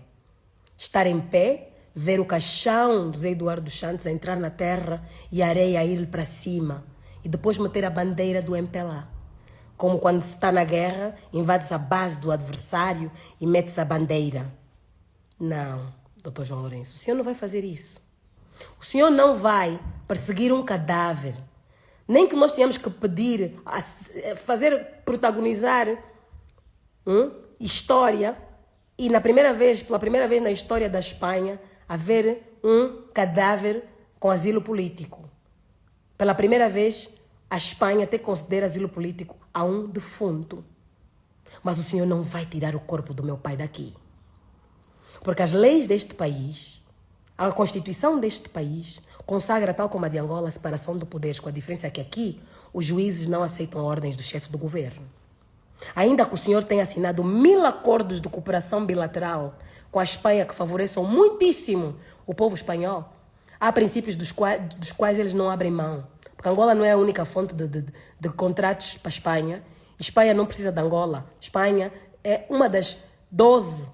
Estar em pé, ver o caixão do Zé Eduardo dos Santos a entrar na terra e a areia a ir para cima. E depois meter a bandeira do MPLA. Como quando se está na guerra, invade-se a base do adversário e mete-se a bandeira. Não, doutor João Lourenço, o senhor não vai fazer isso. O senhor não vai perseguir um cadáver. Nem que nós tenhamos que pedir, protagonizar história e pela primeira vez na história da Espanha, haver um cadáver com asilo político. Pela primeira vez, a Espanha até considera asilo político a um defunto. Mas o senhor não vai tirar o corpo do meu pai daqui. Porque as leis deste país, a Constituição deste país, consagra, tal como a de Angola, a separação de poderes, com a diferença que aqui os juízes não aceitam ordens do chefe do governo. Ainda que o senhor tenha assinado 1000 acordos de cooperação bilateral com a Espanha que favoreçam muitíssimo o povo espanhol, há princípios dos quais eles não abrem mão. Porque Angola não é a única fonte de contratos para a Espanha. Espanha não precisa de Angola. Espanha é uma das 12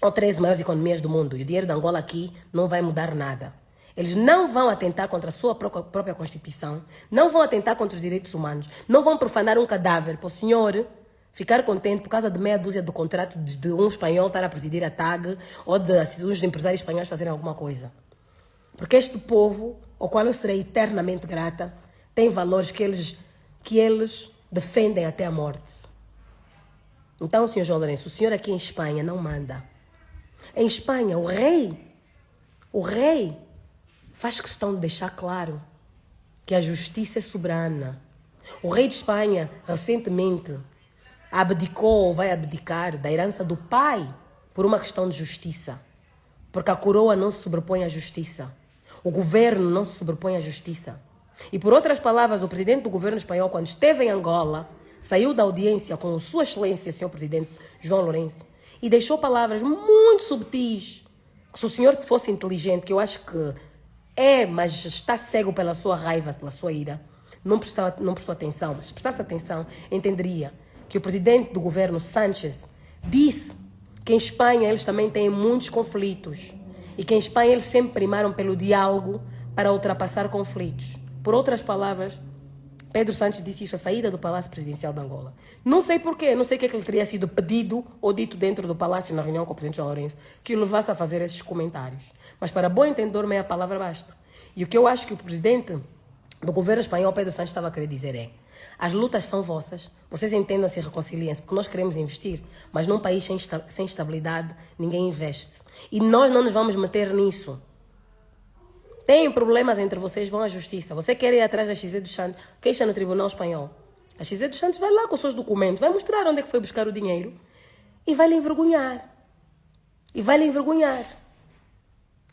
ou 13 maiores economias do mundo. E o dinheiro de Angola aqui não vai mudar nada. Eles não vão atentar contra a sua própria Constituição, não vão atentar contra os direitos humanos, não vão profanar um cadáver para o senhor ficar contente por causa de meia dúzia de contratos de um espanhol estar a presidir a TAG ou de os empresários espanhóis fazerem alguma coisa. Porque este povo, ao qual eu serei eternamente grata, tem valores que eles defendem até a morte. Então, Sr. João Lourenço, o senhor aqui em Espanha não manda. Em Espanha, o rei faz questão de deixar claro que a justiça é soberana. O rei de Espanha, recentemente, abdicou ou vai abdicar da herança do pai por uma questão de justiça. Porque a coroa não se sobrepõe à justiça. O governo não se sobrepõe à justiça. E por outras palavras, o presidente do governo espanhol, quando esteve em Angola, saiu da audiência com Sua Excelência, Sr. Presidente João Lourenço, e deixou palavras muito subtis, que se o senhor fosse inteligente, que eu acho que mas está cego pela sua raiva, pela sua ira, não prestou atenção, mas se prestasse atenção, entenderia que o presidente do governo, Sánchez, disse que em Espanha eles também têm muitos conflitos e que em Espanha eles sempre primaram pelo diálogo para ultrapassar conflitos. Por outras palavras, Pedro Sánchez disse isso à saída do Palácio Presidencial de Angola. Não sei porquê, não sei o que é que lhe teria sido pedido ou dito dentro do Palácio na reunião com o presidente João Lourenço que o levasse a fazer esses comentários. Mas para bom entendedor, meia palavra basta. E o que eu acho que o presidente do governo espanhol, Pedro Sánchez, estava a querer dizer é: as lutas são vossas, vocês entendam-se e reconciliem-se, porque nós queremos investir, mas num país sem estabilidade, ninguém investe. E nós não nos vamos meter nisso. Tem problemas entre vocês, vão à justiça. Você quer ir atrás da XZ dos Santos, queixa no Tribunal Espanhol. A XZ dos Santos vai lá com os seus documentos, vai mostrar onde é que foi buscar o dinheiro e vai lhe envergonhar. E vai lhe envergonhar.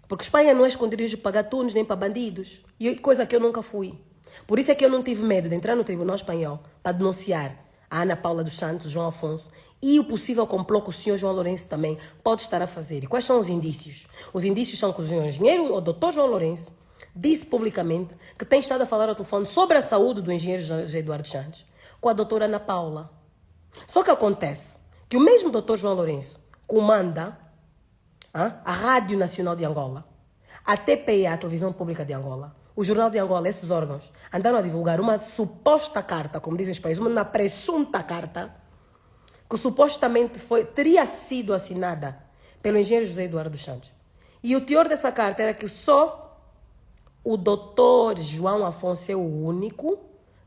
Porque Espanha não é esconderijo para gatunos nem para bandidos. Coisa que eu nunca fui. Por isso é que eu não tive medo de entrar no Tribunal Espanhol para denunciar a Ana Paula dos Santos, o João Afonso e o possível complô que o senhor João Lourenço também pode estar a fazer. E quais são os indícios? Os indícios são que o senhor engenheiro, o doutor João Lourenço, disse publicamente que tem estado a falar ao telefone sobre a saúde do engenheiro José Eduardo Santos com a doutora Ana Paula. Só que acontece que o mesmo doutor João Lourenço comanda a Rádio Nacional de Angola, a TPI, a Televisão Pública de Angola, o Jornal de Angola, esses órgãos, andaram a divulgar uma suposta carta, como dizem os países, uma presunta carta, que supostamente teria sido assinada pelo engenheiro José Eduardo Santos. E o teor dessa carta era que só o doutor João Afonso é o único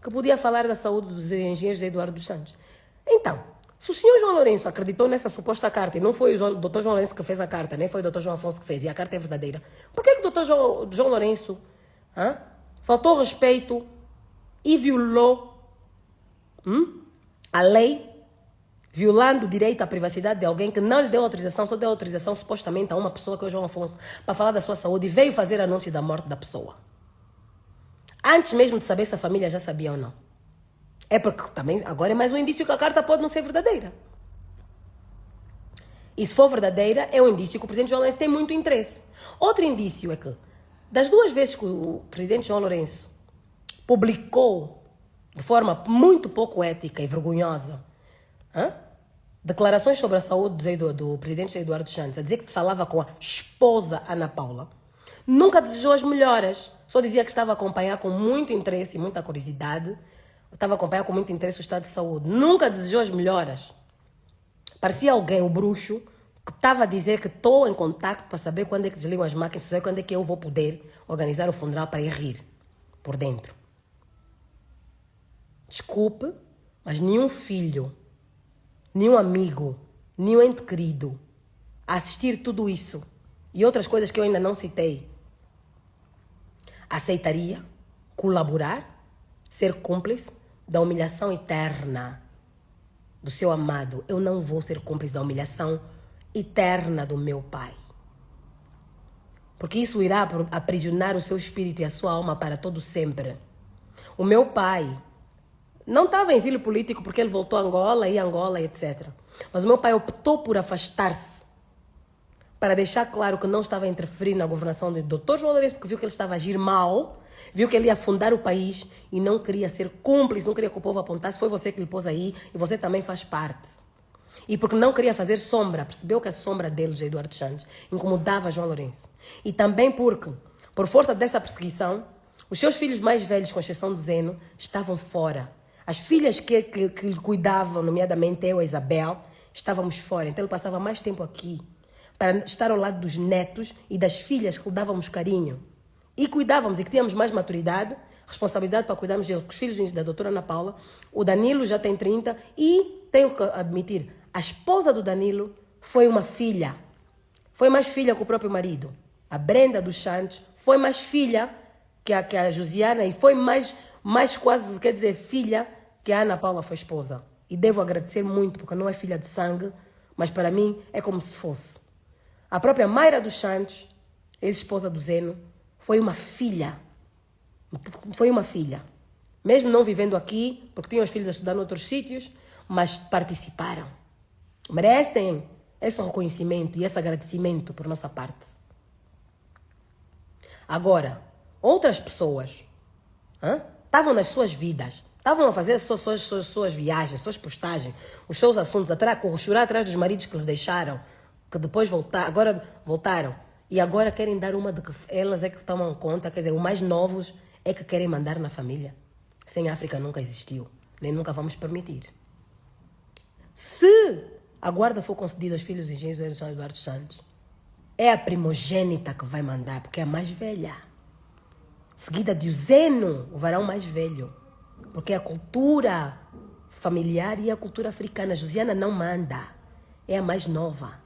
que podia falar da saúde do engenheiro José Eduardo Santos. Então, se o senhor João Lourenço acreditou nessa suposta carta, e não foi o doutor João Lourenço que fez a carta, nem foi o doutor João Afonso que fez, e a carta é verdadeira, por que o doutor João Lourenço faltou respeito e violou a lei, violando o direito à privacidade de alguém que não lhe deu autorização, só deu autorização supostamente a uma pessoa que é o João Afonso, para falar da sua saúde e veio fazer anúncio da morte da pessoa? Antes mesmo de saber se a família já sabia ou não. É porque também agora é mais um indício que a carta pode não ser verdadeira. E se for verdadeira, é um indício que o presidente João Lourenço tem muito interesse. Outro indício é que, das duas vezes que o presidente João Lourenço publicou, de forma muito pouco ética e vergonhosa, declarações sobre a saúde do presidente José Eduardo Santos, a dizer que falava com a esposa Ana Paula, nunca desejou as melhoras, só dizia que estava a acompanhar com muito interesse e muita curiosidade, estava a acompanhar com muito interesse o estado de saúde, nunca desejou as melhoras. Parecia alguém, o bruxo, que estava a dizer que estou em contato para saber quando é que desligam as máquinas, para saber quando é que eu vou poder organizar o funeral para ir rir por dentro. Desculpe, mas nenhum filho, nenhum amigo, nenhum ente querido a assistir tudo isso e outras coisas que eu ainda não citei aceitaria colaborar, ser cúmplice da humilhação eterna do seu amado. Eu não vou ser cúmplice da humilhação eterna do meu pai. Porque isso irá aprisionar o seu espírito e a sua alma para todo sempre. O meu pai não estava em exílio político porque ele voltou a Angola, etc. Mas o meu pai optou por afastar-se para deixar claro que não estava a interferir na governação do Dr. João Lourenço, porque viu que ele estava a agir mal, viu que ele ia afundar o país e não queria ser cúmplice, não queria que o povo apontasse. Foi você que lhe pôs aí e você também faz parte. E porque não queria fazer sombra, percebeu que a sombra dele, José Eduardo Santos, incomodava João Lourenço. E também porque, por força dessa perseguição, os seus filhos mais velhos, com exceção do Zeno, estavam fora. As filhas que lhe cuidavam, nomeadamente eu e a Isabel, estávamos fora. Então ele passava mais tempo aqui para estar ao lado dos netos e das filhas que lhe dávamos carinho. E cuidávamos e que tínhamos mais maturidade, responsabilidade para cuidarmos dos filhos da doutora Ana Paula. O Danilo já tem 30 e tenho que admitir, a esposa do Danilo foi uma filha. Foi mais filha que o próprio marido. A Brenda dos Santos foi mais filha que a Josiana e foi mais quase, quer dizer, filha que a Ana Paula foi esposa. E devo agradecer muito, porque não é filha de sangue, mas para mim é como se fosse. A própria Mayra dos Santos, ex-esposa do Zeno, foi uma filha. Foi uma filha. Mesmo não vivendo aqui, porque tinham os filhos a estudar em outros sítios, mas participaram. Merecem esse reconhecimento e esse agradecimento por nossa parte. Agora, outras pessoas estavam nas suas vidas, estavam a fazer as suas viagens, suas postagens, os seus assuntos, chorar atrás dos maridos que eles deixaram, que depois agora voltaram, e agora querem dar uma de que elas é que tomam conta, quer dizer, os mais novos é que querem mandar na família. Sem África nunca existiu, nem nunca vamos permitir. Se a guarda for concedida aos filhos de engenheiros do São Eduardo Santos, é a primogênita que vai mandar, porque é a mais velha. Seguida de Zeno, o varão mais velho. Porque é a cultura familiar e a cultura africana. Josiana não manda. É a mais nova.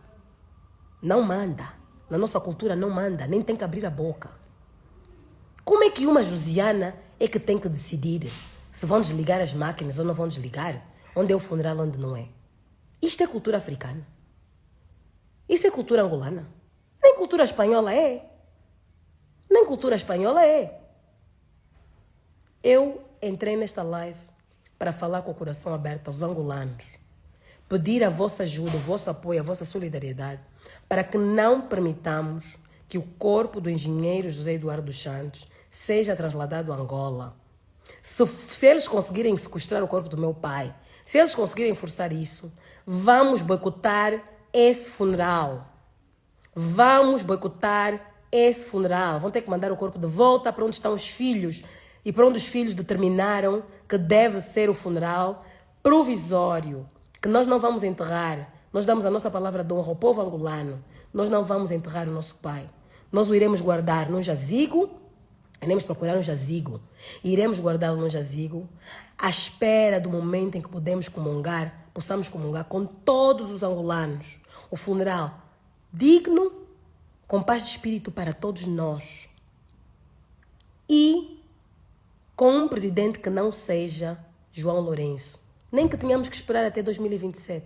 Não manda. Na nossa cultura não manda, nem tem que abrir a boca. Como é que uma Josiana é que tem que decidir se vão desligar as máquinas ou não vão desligar? Onde é o funeral, onde não é? Isto é cultura africana. Isso é cultura angolana. Nem cultura espanhola é. Nem cultura espanhola é. Eu entrei nesta live para falar com o coração aberto aos angolanos. Pedir a vossa ajuda, o vosso apoio, a vossa solidariedade, para que não permitamos que o corpo do engenheiro José Eduardo dos Santos seja trasladado a Angola. Se eles conseguirem sequestrar o corpo do meu pai, se eles conseguirem forçar isso, vamos boicotar esse funeral. Vamos boicotar esse funeral. Vão ter que mandar o corpo de volta para onde estão os filhos e para onde os filhos determinaram que deve ser o funeral provisório, que nós não vamos enterrar. Nós damos a nossa palavra de honra ao povo angolano. Nós não vamos enterrar o nosso pai. Nós o iremos guardar num jazigo, iremos procurar um jazigo e iremos guardá-lo num jazigo à espera do momento em que possamos comungar com todos os angolanos. O funeral digno, com paz de espírito para todos nós. E com um presidente que não seja João Lourenço. Nem que tenhamos que esperar até 2027.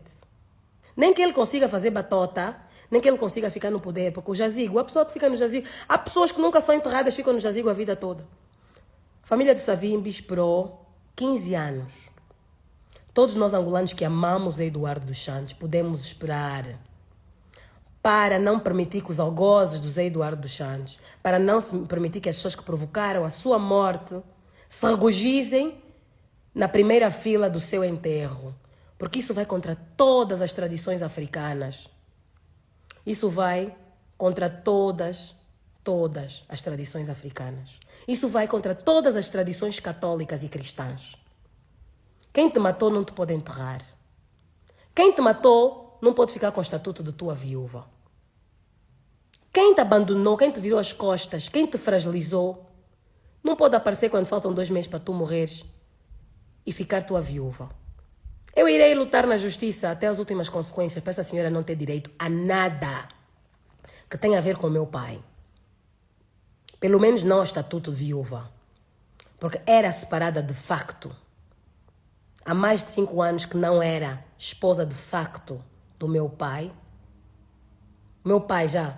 Nem que ele consiga fazer batota, nem que ele consiga ficar no poder. Porque o jazigo, a pessoa que fica no jazigo... Há pessoas que nunca são enterradas, ficam no jazigo a vida toda. A família do Savimbi esperou 15 anos. Todos nós angolanos que amamos Eduardo dos Santos podemos esperar para não permitir que os algozes do Zé Eduardo dos Santos, para não permitir que as pessoas que provocaram a sua morte se regozijem na primeira fila do seu enterro. Porque isso vai contra todas as tradições africanas. Isso vai contra todas as tradições africanas. Isso vai contra todas as tradições católicas e cristãs. Quem te matou não te pode enterrar. Quem te matou não pode ficar com o estatuto de tua viúva. Quem te abandonou, quem te virou as costas, quem te fragilizou, não pode aparecer quando faltam 2 meses para tu morreres e ficar tua viúva. Eu irei lutar na justiça até as últimas consequências para essa senhora não ter direito a nada que tenha a ver com o meu pai. Pelo menos não ao estatuto de viúva. Porque era separada de facto. Há mais de 5 anos que não era esposa de facto do meu pai. Meu pai já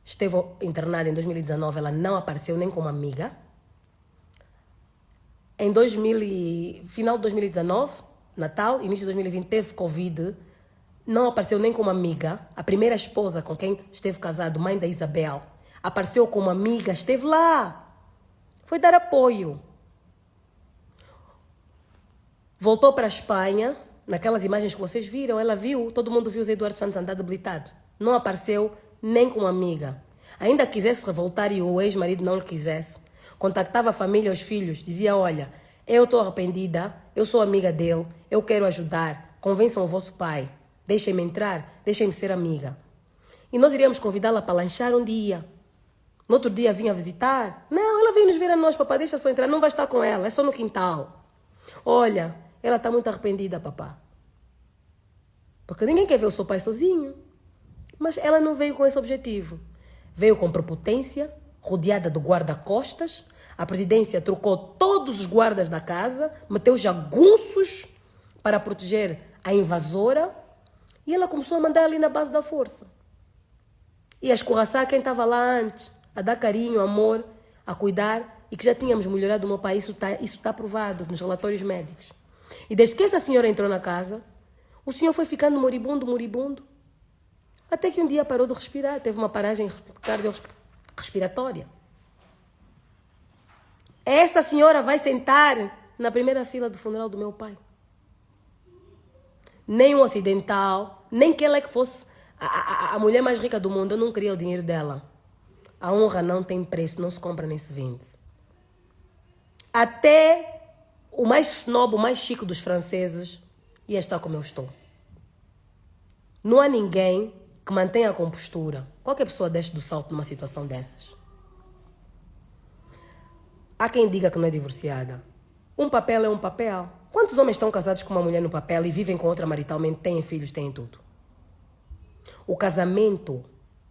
esteve internado em 2019, ela não apareceu nem como amiga. Em final de 2019, Natal, início de 2020, teve Covid, não apareceu nem como amiga. A primeira esposa com quem esteve casado, mãe da Isabel, apareceu como amiga, esteve lá. Foi dar apoio. Voltou para a Espanha, naquelas imagens que vocês viram, ela viu, todo mundo viu o Zé Eduardo Santos andar debilitado. Não apareceu nem como amiga. Ainda quisesse revoltar e o ex-marido não lhe quisesse. Contactava a família, os filhos, dizia, olha, Eu estou arrependida, eu sou amiga dele, eu quero ajudar. Convençam o vosso pai. Deixem-me entrar, deixem-me ser amiga. E nós iríamos convidá-la para lanchar um dia. No outro dia vinha visitar. Não, ela veio nos ver a nós, papá, deixa só entrar. Não vai estar com ela, é só no quintal. Olha, ela está muito arrependida, papá. Porque ninguém quer ver o seu pai sozinho. Mas ela não veio com esse objetivo. Veio com prepotência, rodeada de guarda-costas. A presidência trocou todos os guardas da casa, meteu jagunços para proteger a invasora. E ela começou a mandar ali na base da força. E a escorraçar quem estava lá antes. A dar carinho, amor, a cuidar. E que já tínhamos melhorado o meu país. Isso está provado nos relatórios médicos. E desde que essa senhora entrou na casa, o senhor foi ficando moribundo. Até que um dia parou de respirar. Teve uma paragem cardiorrespiratória. Essa senhora vai sentar na primeira fila do funeral do meu pai. Nem um ocidental, nem que ela que fosse a mulher mais rica do mundo. Eu não queria o dinheiro dela. A honra não tem preço, não se compra nem se vende. Até o mais snob, o mais chique dos franceses ia estar como eu estou. Não há ninguém que mantenha a compostura. Qualquer pessoa desce do salto numa situação dessas. Há quem diga que não é divorciada. Um papel é um papel. Quantos homens estão casados com uma mulher no papel e vivem com outra maritalmente, têm filhos, têm tudo? O casamento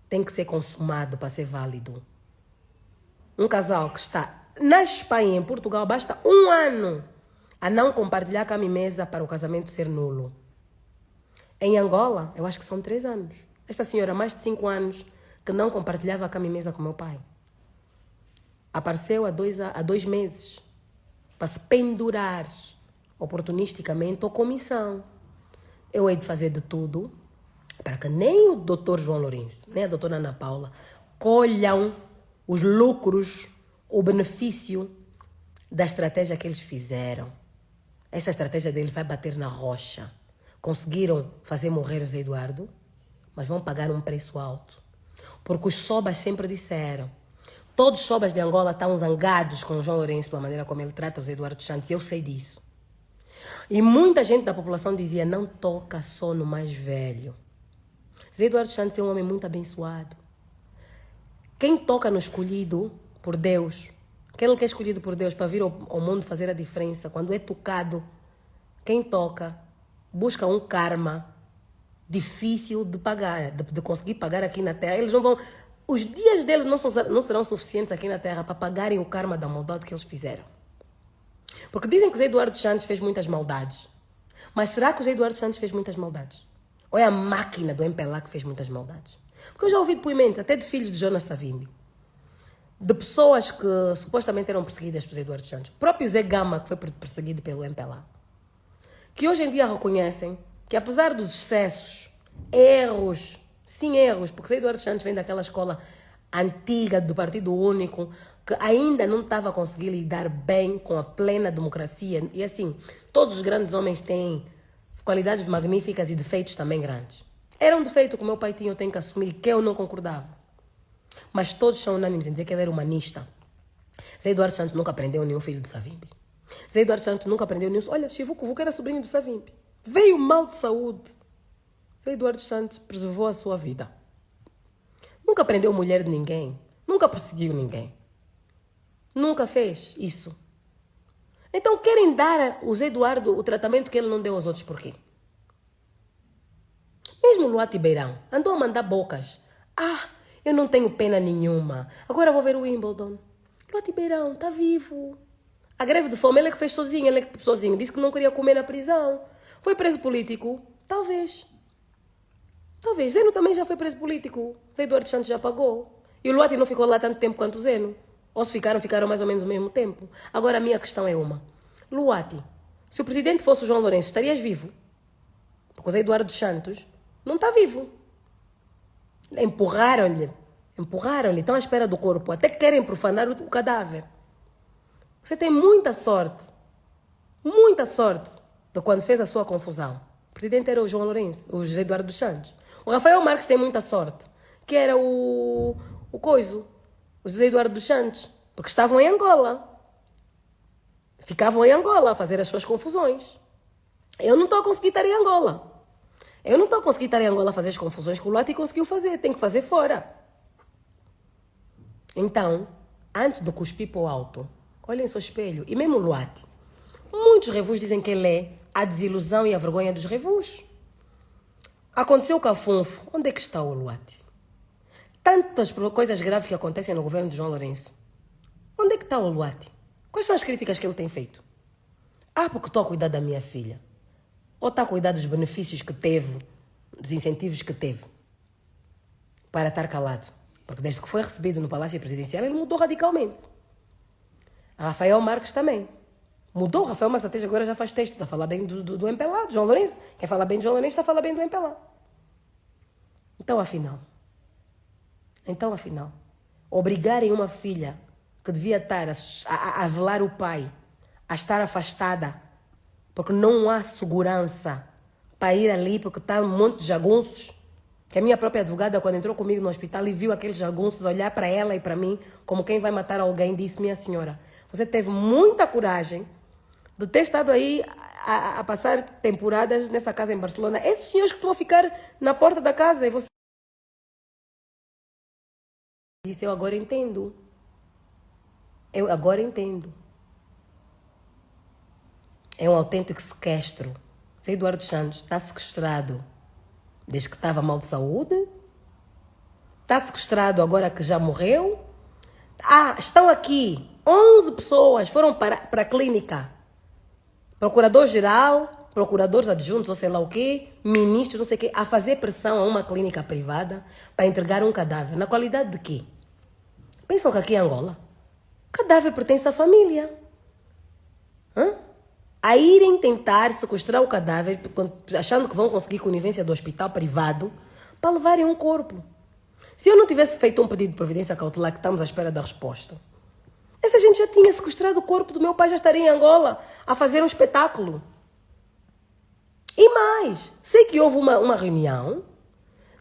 tem que ser consumado para ser válido. Um casal que está na Espanha, em Portugal, basta 1 ano a não compartilhar cama e mesa para o casamento ser nulo. Em Angola, eu acho que são 3 anos. Esta senhora, mais de 5 anos, que não compartilhava a cama e mesa com meu pai. Apareceu há 2 meses para se pendurar oportunisticamente ou comissão. Eu hei de fazer de tudo para que nem o doutor João Lourenço, nem a doutora Ana Paula colham os lucros, o benefício da estratégia que eles fizeram. Essa estratégia deles vai bater na rocha. Conseguiram fazer morrer o Zé Eduardo, mas vão pagar um preço alto. Porque os sobas sempre disseram. Todos os sobas de Angola estão zangados com o João Lourenço pela maneira como ele trata o Zé Eduardo Santos. Eu sei disso. E muita gente da população dizia, não toca só no mais velho. Zé Eduardo Santos é um homem muito abençoado. Quem toca no escolhido por Deus, aquele que é escolhido por Deus para vir ao mundo fazer a diferença, quando é tocado, quem toca busca um karma difícil de pagar, de conseguir pagar aqui na Terra. Eles não vão... Os dias deles não serão suficientes aqui na Terra para pagarem o karma da maldade que eles fizeram. Porque dizem que Zé Eduardo Santos fez muitas maldades. Mas será que o Zé Eduardo Santos fez muitas maldades? Ou é a máquina do MPLA que fez muitas maldades? Porque eu já ouvi depoimentos, até de filhos de Jonas Savimbi, de pessoas que supostamente eram perseguidas por Zé Eduardo Santos. O próprio Zé Gama, que foi perseguido pelo MPLA. Que hoje em dia reconhecem que, apesar dos excessos, erros, sim erros, porque Zé Eduardo Santos vem daquela escola antiga do Partido Único, que ainda não estava a conseguir lidar bem com a plena democracia. E assim, todos os grandes homens têm qualidades magníficas e defeitos também grandes. Era um defeito que o meu pai tinha, eu tenho que assumir, que eu não concordava. Mas todos são unânimes em dizer que ele era humanista. Zé Eduardo Santos nunca prendeu nenhum filho do Savimbi. Zé Eduardo Santos nunca prendeu nenhum... Olha, Chivuco Vuco era sobrinho do Savimbi. Veio mal de saúde. Zé Eduardo Santos preservou a sua vida. Nunca prendeu mulher de ninguém. Nunca perseguiu ninguém. Nunca fez isso. Então querem dar ao Zé Eduardo o tratamento que ele não deu aos outros. Por quê? Mesmo Luati Beirão andou a mandar bocas. Ah, eu não tenho pena nenhuma. Agora vou ver o Wimbledon. Luati Beirão está vivo. A greve de fome ele é que fez sozinho. Ele é que sozinho disse que não queria comer na prisão. Foi preso político? Talvez. Talvez. Zeno também já foi preso político. Zé Eduardo Santos já pagou. E o Luati não ficou lá tanto tempo quanto o Zeno. Ou se ficaram mais ou menos ao mesmo tempo. Agora a minha questão é uma. Luati, se o presidente fosse o João Lourenço, estarias vivo? Porque o Zé Eduardo Santos não está vivo. Empurraram-lhe. Estão à espera do corpo. Até querem profanar o cadáver. Você tem muita sorte de quando fez a sua confusão. O presidente era o João Lourenço, o José Eduardo dos Santos. O Rafael Marques tem muita sorte, que era o José Eduardo dos Santos, porque estavam em Angola. Ficavam em Angola a fazer as suas confusões. Eu não estou a conseguir estar em Angola. Eu não estou a conseguir estar em Angola a fazer as confusões que o Luati conseguiu fazer. Tem que fazer fora. Então, antes de cuspir para o alto, olhem seu espelho. E mesmo o Luati. Muitos revus dizem que ele é a desilusão e a vergonha dos revus. Aconteceu com a Funfo. Onde é que está o Luati? Tantas coisas graves que acontecem no governo de João Lourenço. Onde é que está o Luati? Quais são as críticas que ele tem feito? Ah, porque estou a cuidar da minha filha. Ou está a cuidar dos benefícios que teve, dos incentivos que teve, para estar calado. Porque desde que foi recebido no Palácio Presidencial, ele mudou radicalmente. A Rafael Marques também. Mudou, Rafael Marques até agora já faz textos a falar bem do MPLA, do João Lourenço. Quem fala bem de João Lourenço está a falar bem do MPLA. Então, afinal, obrigarem uma filha que devia estar a velar o pai, a estar afastada, porque não há segurança para ir ali, porque está um monte de jagunços, que a minha própria advogada, quando entrou comigo no hospital e viu aqueles jagunços olhar para ela e para mim, como quem vai matar alguém, disse: minha senhora, você teve muita coragem de ter estado aí a passar temporadas nessa casa em Barcelona. Esses senhores que estão a ficar na porta da casa, e você disse: eu agora entendo. É um autêntico sequestro. Zé Eduardo Santos está sequestrado desde que estava mal de saúde. Está sequestrado agora que já morreu. Estão aqui 11 pessoas, foram para a clínica. Procurador-geral, procuradores adjuntos, ou sei lá o quê, ministros, não sei o quê, a fazer pressão a uma clínica privada para entregar um cadáver. Na qualidade de quê? Pensam que aqui é Angola? O cadáver pertence à família. A irem tentar sequestrar o cadáver, achando que vão conseguir conivência do hospital privado, para levarem um corpo. Se eu não tivesse feito um pedido de providência cautelar, que estamos à espera da resposta, essa gente já tinha sequestrado o corpo do meu pai, já estaria em Angola a fazer um espetáculo. E mais, sei que houve uma reunião,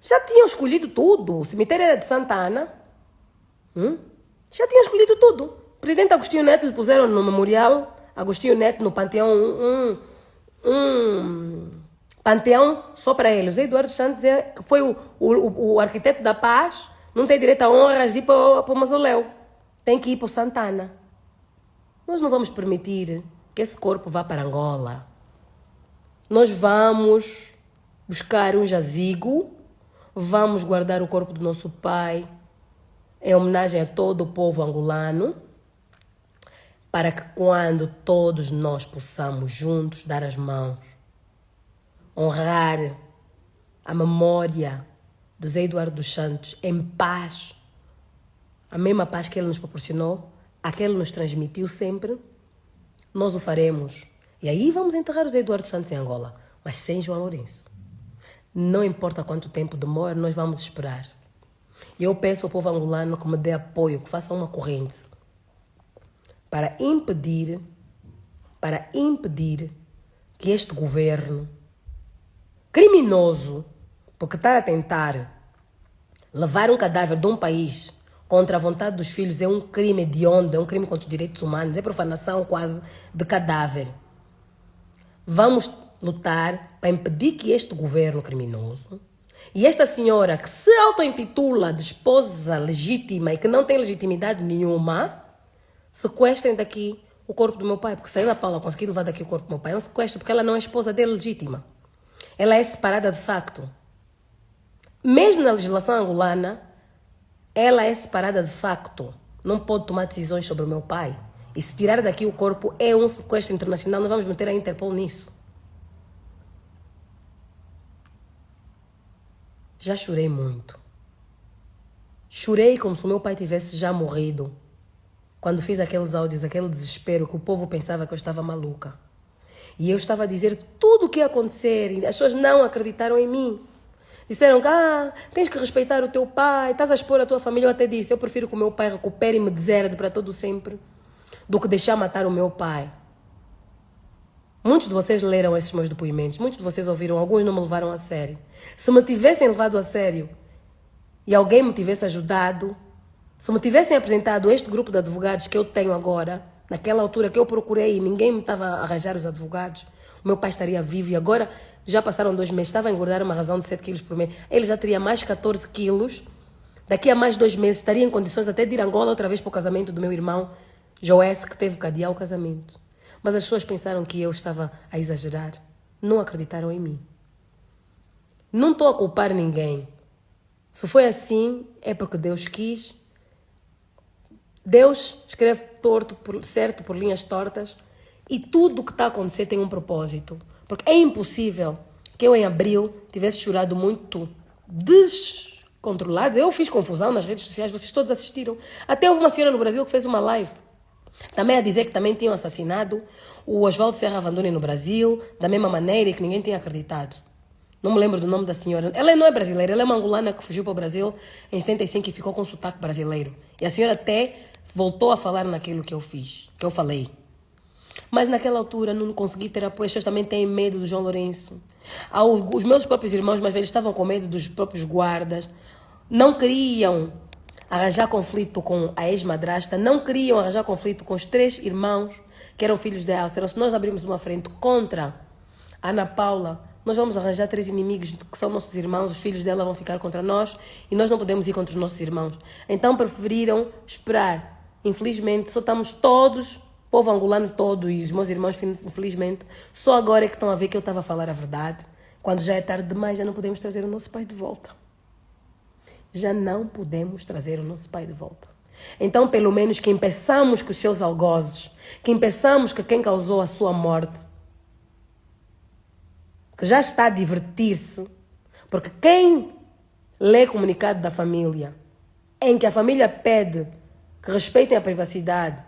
já tinham escolhido tudo, o cemitério era de Santa Ana, já tinham escolhido tudo. O presidente Agostinho Neto lhe puseram no memorial Agostinho Neto, no Panteão, panteão só para ele. O Zé Eduardo Santos foi o arquiteto da paz, não tem direito a honras de ir para o mausoléu. Tem que ir para o Santana. Nós não vamos permitir que esse corpo vá para Angola. Nós vamos buscar um jazigo, vamos guardar o corpo do nosso pai em homenagem a todo o povo angolano, para que quando todos nós possamos juntos dar as mãos, honrar a memória do Zé Eduardo dos Santos em paz, a mesma paz que ele nos proporcionou, a que ele nos transmitiu sempre, nós o faremos. E aí vamos enterrar o Zé Eduardo Santos em Angola, mas sem João Lourenço. Não importa quanto tempo demora, nós vamos esperar. E eu peço ao povo angolano que me dê apoio, que faça uma corrente para impedir que este governo criminoso, porque está a tentar levar um cadáver de um país contra a vontade dos filhos, é um crime hediondo, é um crime contra os direitos humanos, é profanação quase de cadáver. Vamos lutar para impedir que este governo criminoso e esta senhora que se auto-intitula de esposa legítima e que não tem legitimidade nenhuma, sequestrem daqui o corpo do meu pai, porque se a Ana Paula conseguir levar daqui o corpo do meu pai, é um sequestro, porque ela não é esposa dele legítima. Ela é separada de facto. Mesmo na legislação angolana, ela é separada de facto. Não pode tomar decisões sobre o meu pai. E se tirar daqui o corpo é um sequestro internacional, nós vamos meter a Interpol nisso. Já chorei muito. Chorei como se o meu pai tivesse já morrido. Quando fiz aqueles áudios, aquele desespero, que o povo pensava que eu estava maluca. E eu estava a dizer tudo o que ia acontecer, e as pessoas não acreditaram em mim. Disseram que, tens que respeitar o teu pai, estás a expor a tua família. Eu até disse, eu prefiro que o meu pai recupere e me deserde para todo sempre, do que deixar matar o meu pai. Muitos de vocês leram esses meus depoimentos, muitos de vocês ouviram, alguns não me levaram a sério. Se me tivessem levado a sério e alguém me tivesse ajudado, se me tivessem apresentado este grupo de advogados que eu tenho agora, naquela altura que eu procurei e ninguém me estava a arranjar os advogados, o meu pai estaria vivo e agora já passaram 2 meses, estava a engordar uma razão de 7 quilos por mês, ele já teria mais 14 quilos, daqui a mais 2 meses estaria em condições até de ir a Angola outra vez para o casamento do meu irmão Joés, que teve que adiar o casamento. Mas as pessoas pensaram que eu estava a exagerar, não acreditaram em mim. Não estou a culpar ninguém. Se foi assim, é porque Deus quis. Deus escreve torto, certo por linhas tortas. E tudo o que está a acontecer tem um propósito. Porque é impossível que eu em abril tivesse chorado muito descontrolado. Eu fiz confusão nas redes sociais, vocês todos assistiram. Até houve uma senhora no Brasil que fez uma live. Também a dizer que também tinham assassinado o Oswaldo Serra Vanduni no Brasil, da mesma maneira e que ninguém tinha acreditado. Não me lembro do nome da senhora. Ela não é brasileira, ela é uma angolana que fugiu para o Brasil em 75 e ficou com sotaque brasileiro. E a senhora até voltou a falar naquilo que eu fiz, que eu falei. Mas naquela altura não consegui ter apoio. As pessoas também têm medo do João Lourenço. Os meus próprios irmãos mais velhos estavam com medo dos próprios guardas. Não queriam arranjar conflito com a ex-madrasta. Não queriam arranjar conflito com os 3 irmãos que eram filhos dela. Se nós abrirmos uma frente contra a Ana Paula, nós vamos arranjar 3 inimigos que são nossos irmãos, os filhos dela vão ficar contra nós e nós não podemos ir contra os nossos irmãos. Então preferiram esperar. Infelizmente, só estamos todos, o povo angolano todo e os meus irmãos, infelizmente, só agora é que estão a ver que eu estava a falar a verdade. Quando já é tarde demais, já não podemos trazer o nosso pai de volta. Já não podemos trazer o nosso pai de volta. Então, pelo menos que impeçamos que os seus algozes, que impeçamos que quem causou a sua morte, que já está a divertir-se, porque quem lê comunicado da família, em que a família pede que respeitem a privacidade,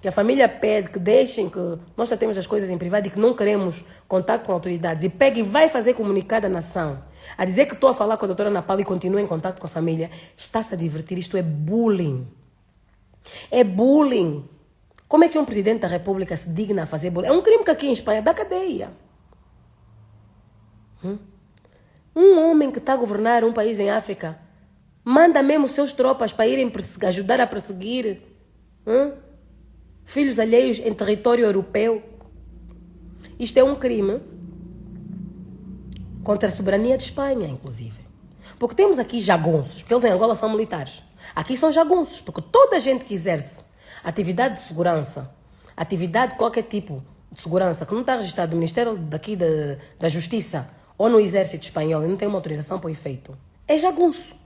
que a família pede que deixem que nós tratemos as coisas em privado e que não queremos contato com autoridades, e pega e vai fazer comunicado à nação, a dizer que estou a falar com a doutora Ana Paula e continua em contato com a família, está-se a divertir. Isto é bullying. É bullying. Como é que um presidente da República se digna a fazer bullying? É um crime que aqui em Espanha dá cadeia. Um homem que está a governar um país em África manda mesmo seus tropas para irem ajudar a perseguir filhos alheios em território europeu. Isto é um crime contra a soberania de Espanha, inclusive. Porque temos aqui jagunços, porque eles em Angola são militares. Aqui são jagunços, porque toda a gente que exerce atividade de segurança, atividade de qualquer tipo de segurança, que não está registrado no Ministério daqui da Justiça ou no Exército Espanhol e não tem uma autorização para o efeito, é jagunço.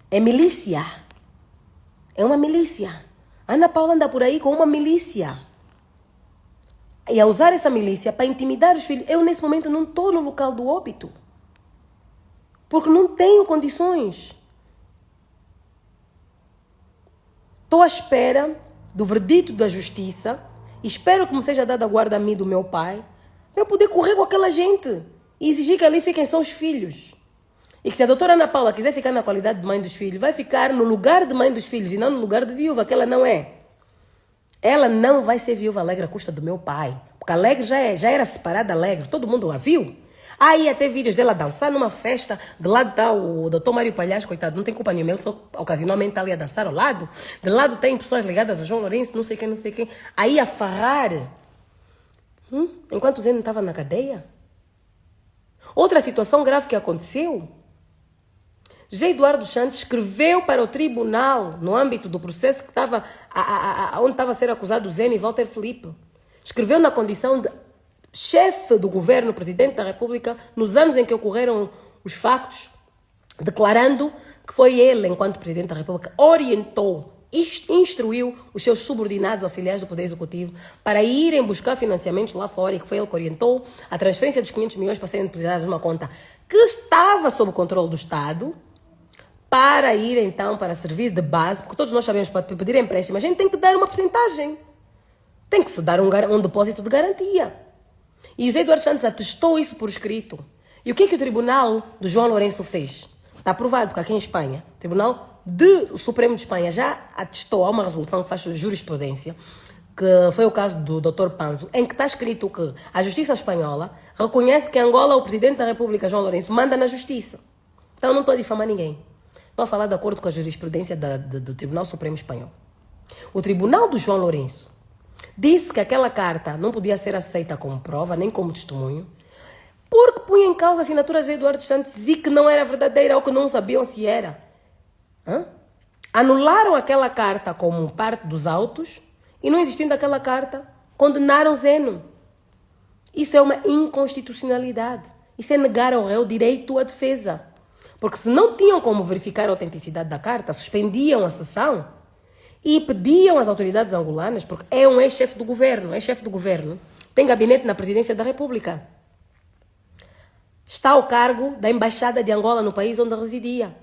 É milícia. É uma milícia. A Ana Paula anda por aí com uma milícia. E a usar essa milícia para intimidar os filhos. Eu, nesse momento, não estou no local do óbito. Porque não tenho condições. Estou à espera do verdito da justiça. Espero que me seja dada a guarda a mim do meu pai. Para eu poder correr com aquela gente. E exigir que ali fiquem só os filhos. E que se a doutora Ana Paula quiser ficar na qualidade de mãe dos filhos, vai ficar no lugar de mãe dos filhos e não no lugar de viúva, que ela não é. Ela não vai ser viúva alegre à custa do meu pai. Porque Alegre já era separada Alegre. Todo mundo a viu. Aí até vídeos dela dançar numa festa. De lado está o doutor Mário Palhares, coitado, não tem culpa nenhuma. Ele só ocasionalmente está ali a dançar ao lado. De lado tem pessoas ligadas a João Lourenço, não sei quem, não sei quem. Aí a farrar. Enquanto o Zé não estava na cadeia. Outra situação grave que aconteceu. José Eduardo Santos escreveu para o tribunal, no âmbito do processo que estava, onde estava a ser acusado o Zé e Walter Filipe. Escreveu na condição de chefe do governo, presidente da República, nos anos em que ocorreram os factos, declarando que foi ele, enquanto presidente da República, orientou, instruiu os seus subordinados auxiliares do Poder Executivo para irem buscar financiamentos lá fora e que foi ele que orientou a transferência dos 500 milhões para serem depositados numa conta que estava sob o controle do Estado, para ir então, para servir de base, porque todos nós sabemos que para pedir empréstimo a gente tem que dar uma porcentagem. Tem que se dar um depósito de garantia. E o José Eduardo Santos atestou isso por escrito. E o que é que o Tribunal do João Lourenço fez? Está aprovado que aqui em Espanha, o Tribunal do Supremo de Espanha já atestou a uma resolução que faz jurisprudência, que foi o caso do Dr. Panzo, em que está escrito que a Justiça Espanhola reconhece que em Angola o Presidente da República, João Lourenço, manda na Justiça. Então não estou a difamar ninguém. Estou a falar de acordo com a jurisprudência do Tribunal Supremo Espanhol. O Tribunal do João Lourenço disse que aquela carta não podia ser aceita como prova, nem como testemunho, porque punha em causa assinaturas de Eduardo Santos e que não era verdadeira ou que não sabiam se era. Anularam aquela carta como parte dos autos e, não existindo aquela carta, condenaram Zeno. Isso é uma inconstitucionalidade. Isso é negar ao réu direito à defesa. Porque se não tinham como verificar a autenticidade da carta, suspendiam a sessão e pediam às autoridades angolanas, porque é um ex-chefe do governo, tem gabinete na presidência da República. Está ao cargo da embaixada de Angola no país onde residia.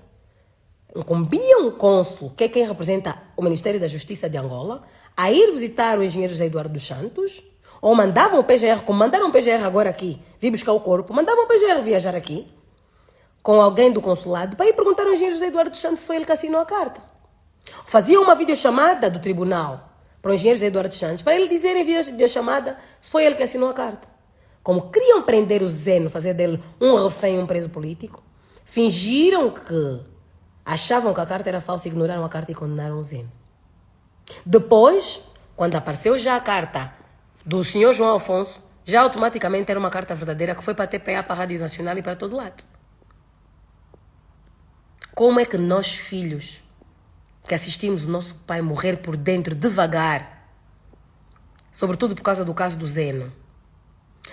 Incumbiam o cônsul, que é quem representa o Ministério da Justiça de Angola, a ir visitar o engenheiro José Eduardo dos Santos, ou mandavam o PGR, como mandaram o PGR agora aqui, vir buscar o corpo, mandavam o PGR viajar aqui, com alguém do consulado, para ir perguntar ao engenheiro José Eduardo dos Santos se foi ele que assinou a carta. Faziam uma videochamada do tribunal para o engenheiro José Eduardo dos Santos, para ele dizer em videochamada se foi ele que assinou a carta. Como queriam prender o Zeno, fazer dele um refém, um preso político, fingiram que achavam que a carta era falsa, ignoraram a carta e condenaram o Zeno. Depois, quando apareceu já a carta do senhor João Afonso, já automaticamente era uma carta verdadeira que foi para a TPA, para a Rádio Nacional e para todo lado. Como é que nós, filhos, que assistimos o nosso pai morrer por dentro devagar, sobretudo por causa do caso do Zeno,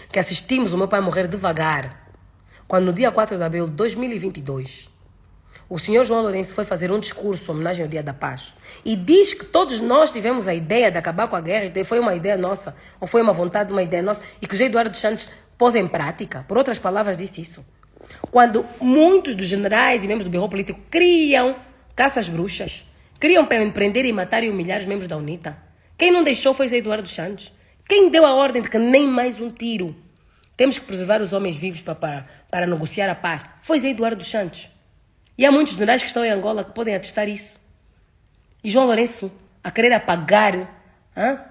que assistimos o meu pai morrer devagar, quando no dia 4 de abril de 2022, o senhor João Lourenço foi fazer um discurso em homenagem ao Dia da Paz e diz que todos nós tivemos a ideia de acabar com a guerra e foi uma ideia nossa, ou foi uma vontade, uma ideia nossa, e que o José Eduardo dos Santos pôs em prática. Por outras palavras, disse isso. Quando muitos dos generais e membros do Bureau Político criam caças bruxas, queriam prender e matar e humilhar os membros da UNITA, quem não deixou foi José Eduardo dos Santos. Quem deu a ordem de que nem mais um tiro, temos que preservar os homens vivos para negociar a paz, foi José Eduardo dos Santos. E há muitos generais que estão em Angola que podem atestar isso. E João Lourenço, a querer apagar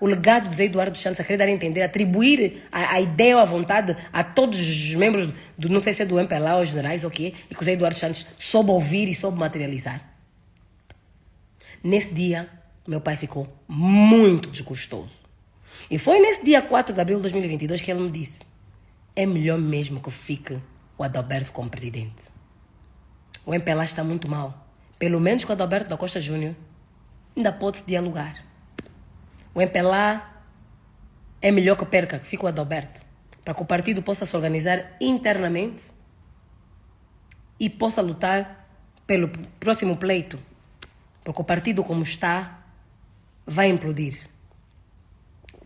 o legado de José Eduardo dos Santos, a querer dar a entender, atribuir a ideia ou a vontade a todos os membros, não sei se é do MPLA ou os generais ou o quê, e que o José Eduardo dos Santos soube ouvir e soube materializar. Nesse dia, meu pai ficou muito desgostoso. E foi nesse dia 4 de abril de 2022 que ele me disse: é melhor mesmo que fique o Adalberto como presidente. O MPLA está muito mal. Pelo menos com o Adalberto da Costa Júnior ainda pode-se dialogar. O MPLA é melhor que perca, que fique o Adalberto, para que o partido possa se organizar internamente e possa lutar pelo próximo pleito. Porque o partido como está vai implodir.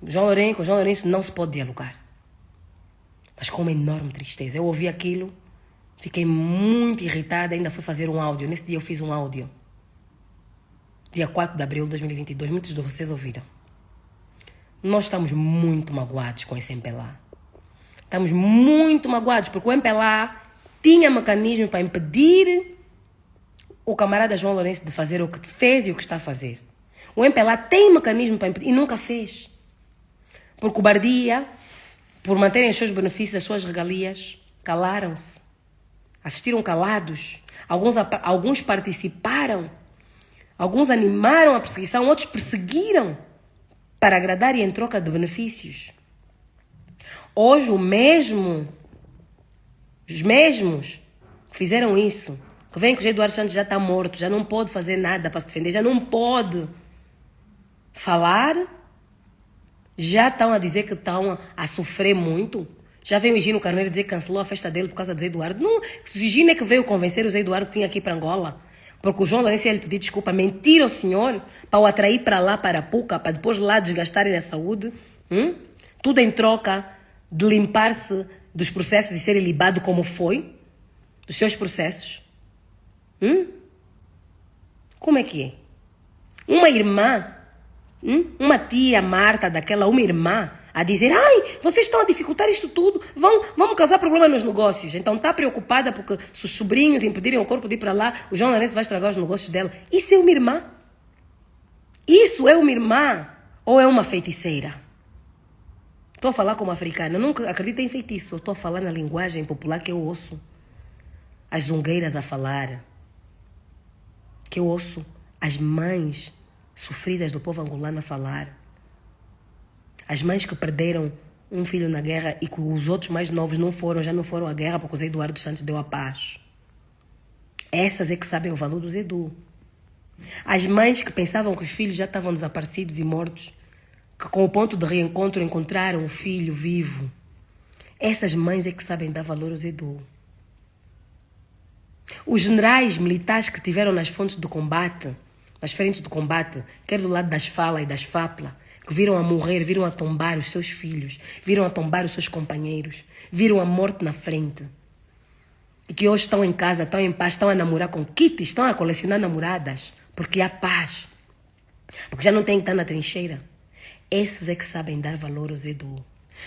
Com João Lourenço não se pode dialogar. Mas com uma enorme tristeza. Eu ouvi aquilo, fiquei muito irritada, ainda fui fazer um áudio. Nesse dia eu fiz um áudio. Dia 4 de abril de 2022, muitos de vocês ouviram. Nós estamos muito magoados com esse MPLA. Estamos muito magoados, porque o MPLA tinha mecanismo para impedir o camarada João Lourenço de fazer o que fez e o que está a fazer. O MPLA tem mecanismo para impedir e nunca fez. Por cobardia, por manterem os seus benefícios, as suas regalias, calaram-se. Assistiram calados. Alguns participaram. Alguns animaram a perseguição, outros perseguiram para agradar e em troca de benefícios. Hoje os mesmos que fizeram isso, que veem que o José Eduardo Santos já está morto, já não pode fazer nada para se defender, já não pode falar, já estão a dizer que estão a sofrer muito. Já veio o Higino Carneiro dizer que cancelou a festa dele por causa do Zé Eduardo. Não, o Higino é que veio convencer o Zé Eduardo que tinha aqui para Angola. Porque o João Lourenço ia lhe pedir desculpa, mentir ao senhor para o atrair para lá, para a Puca, para depois lá desgastarem a saúde. Tudo em troca de limpar-se dos processos e ser libado como foi, dos seus processos. Como é que é? Uma irmã, uma tia Marta daquela, uma irmã, a dizer: ai, vocês estão a dificultar isto tudo, vamos causar problema nos negócios. Então está preocupada porque se os sobrinhos impedirem o corpo de ir para lá, o João Lourenço vai estragar os negócios dela. Isso é uma irmã? Isso é uma irmã ou é uma feiticeira? Estou a falar como africana, nunca acredito em feitiço, estou a falar na linguagem popular que eu ouço as zungueiras a falar, que eu ouço as mães sofridas do povo angolano a falar. As mães que perderam um filho na guerra e que os outros mais novos já não foram à guerra porque o Zé Eduardo dos Santos deu a paz. Essas é que sabem o valor do Zedu. As mães que pensavam que os filhos já estavam desaparecidos e mortos, que com o ponto de reencontro encontraram o filho vivo. Essas mães é que sabem dar valor ao Zedu. Os generais militares que tiveram nas fontes do combate, nas frentes do combate, quer do lado das FALA e das FAPLA, que viram a morrer, viram a tombar os seus filhos, viram a tombar os seus companheiros, viram a morte na frente. E que hoje estão em casa, estão em paz, estão a namorar com kits, estão a colecionar namoradas, porque há paz. Porque já não têm que estar na trincheira. Esses é que sabem dar valor ao Zedu.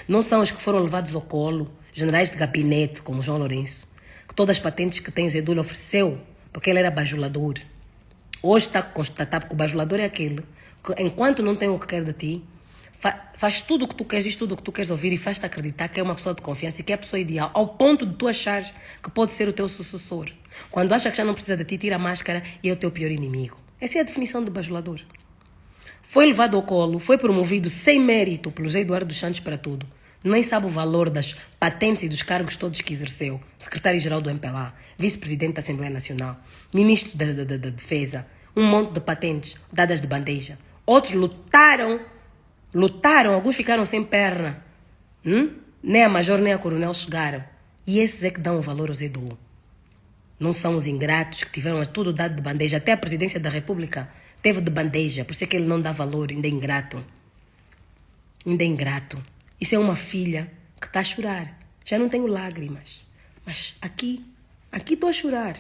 Não são os que foram levados ao colo, generais de gabinete, como João Lourenço, que todas as patentes que tem o Zedu lhe ofereceu, porque ele era bajulador. Hoje está constatado que o bajulador é aquele que, enquanto não tem o que quer de ti, faz tudo o que tu queres, diz tudo o que tu queres ouvir e faz-te acreditar que é uma pessoa de confiança e que é a pessoa ideal, ao ponto de tu achares que pode ser o teu sucessor. Quando acha que já não precisa de ti, tira a máscara e é o teu pior inimigo. Essa é a definição de bajulador. Foi levado ao colo, foi promovido sem mérito pelo Zé Eduardo dos Santos para tudo. Nem sabe o valor das patentes e dos cargos todos que exerceu. Secretário-geral do MPLA, vice-presidente da Assembleia Nacional, ministro da Defesa, um monte de patentes dadas de bandeja. Outros lutaram, alguns ficaram sem perna. Nem a major nem a coronel chegaram. E esses é que dão o valor ao Zedu. Não são os ingratos que tiveram tudo dado de bandeja. Até a presidência da República teve de bandeja. Por isso é que ele não dá valor, ainda é ingrato. Ainda é ingrato. Isso é uma filha que está a chorar. Já não tenho lágrimas. Mas aqui estou a chorar.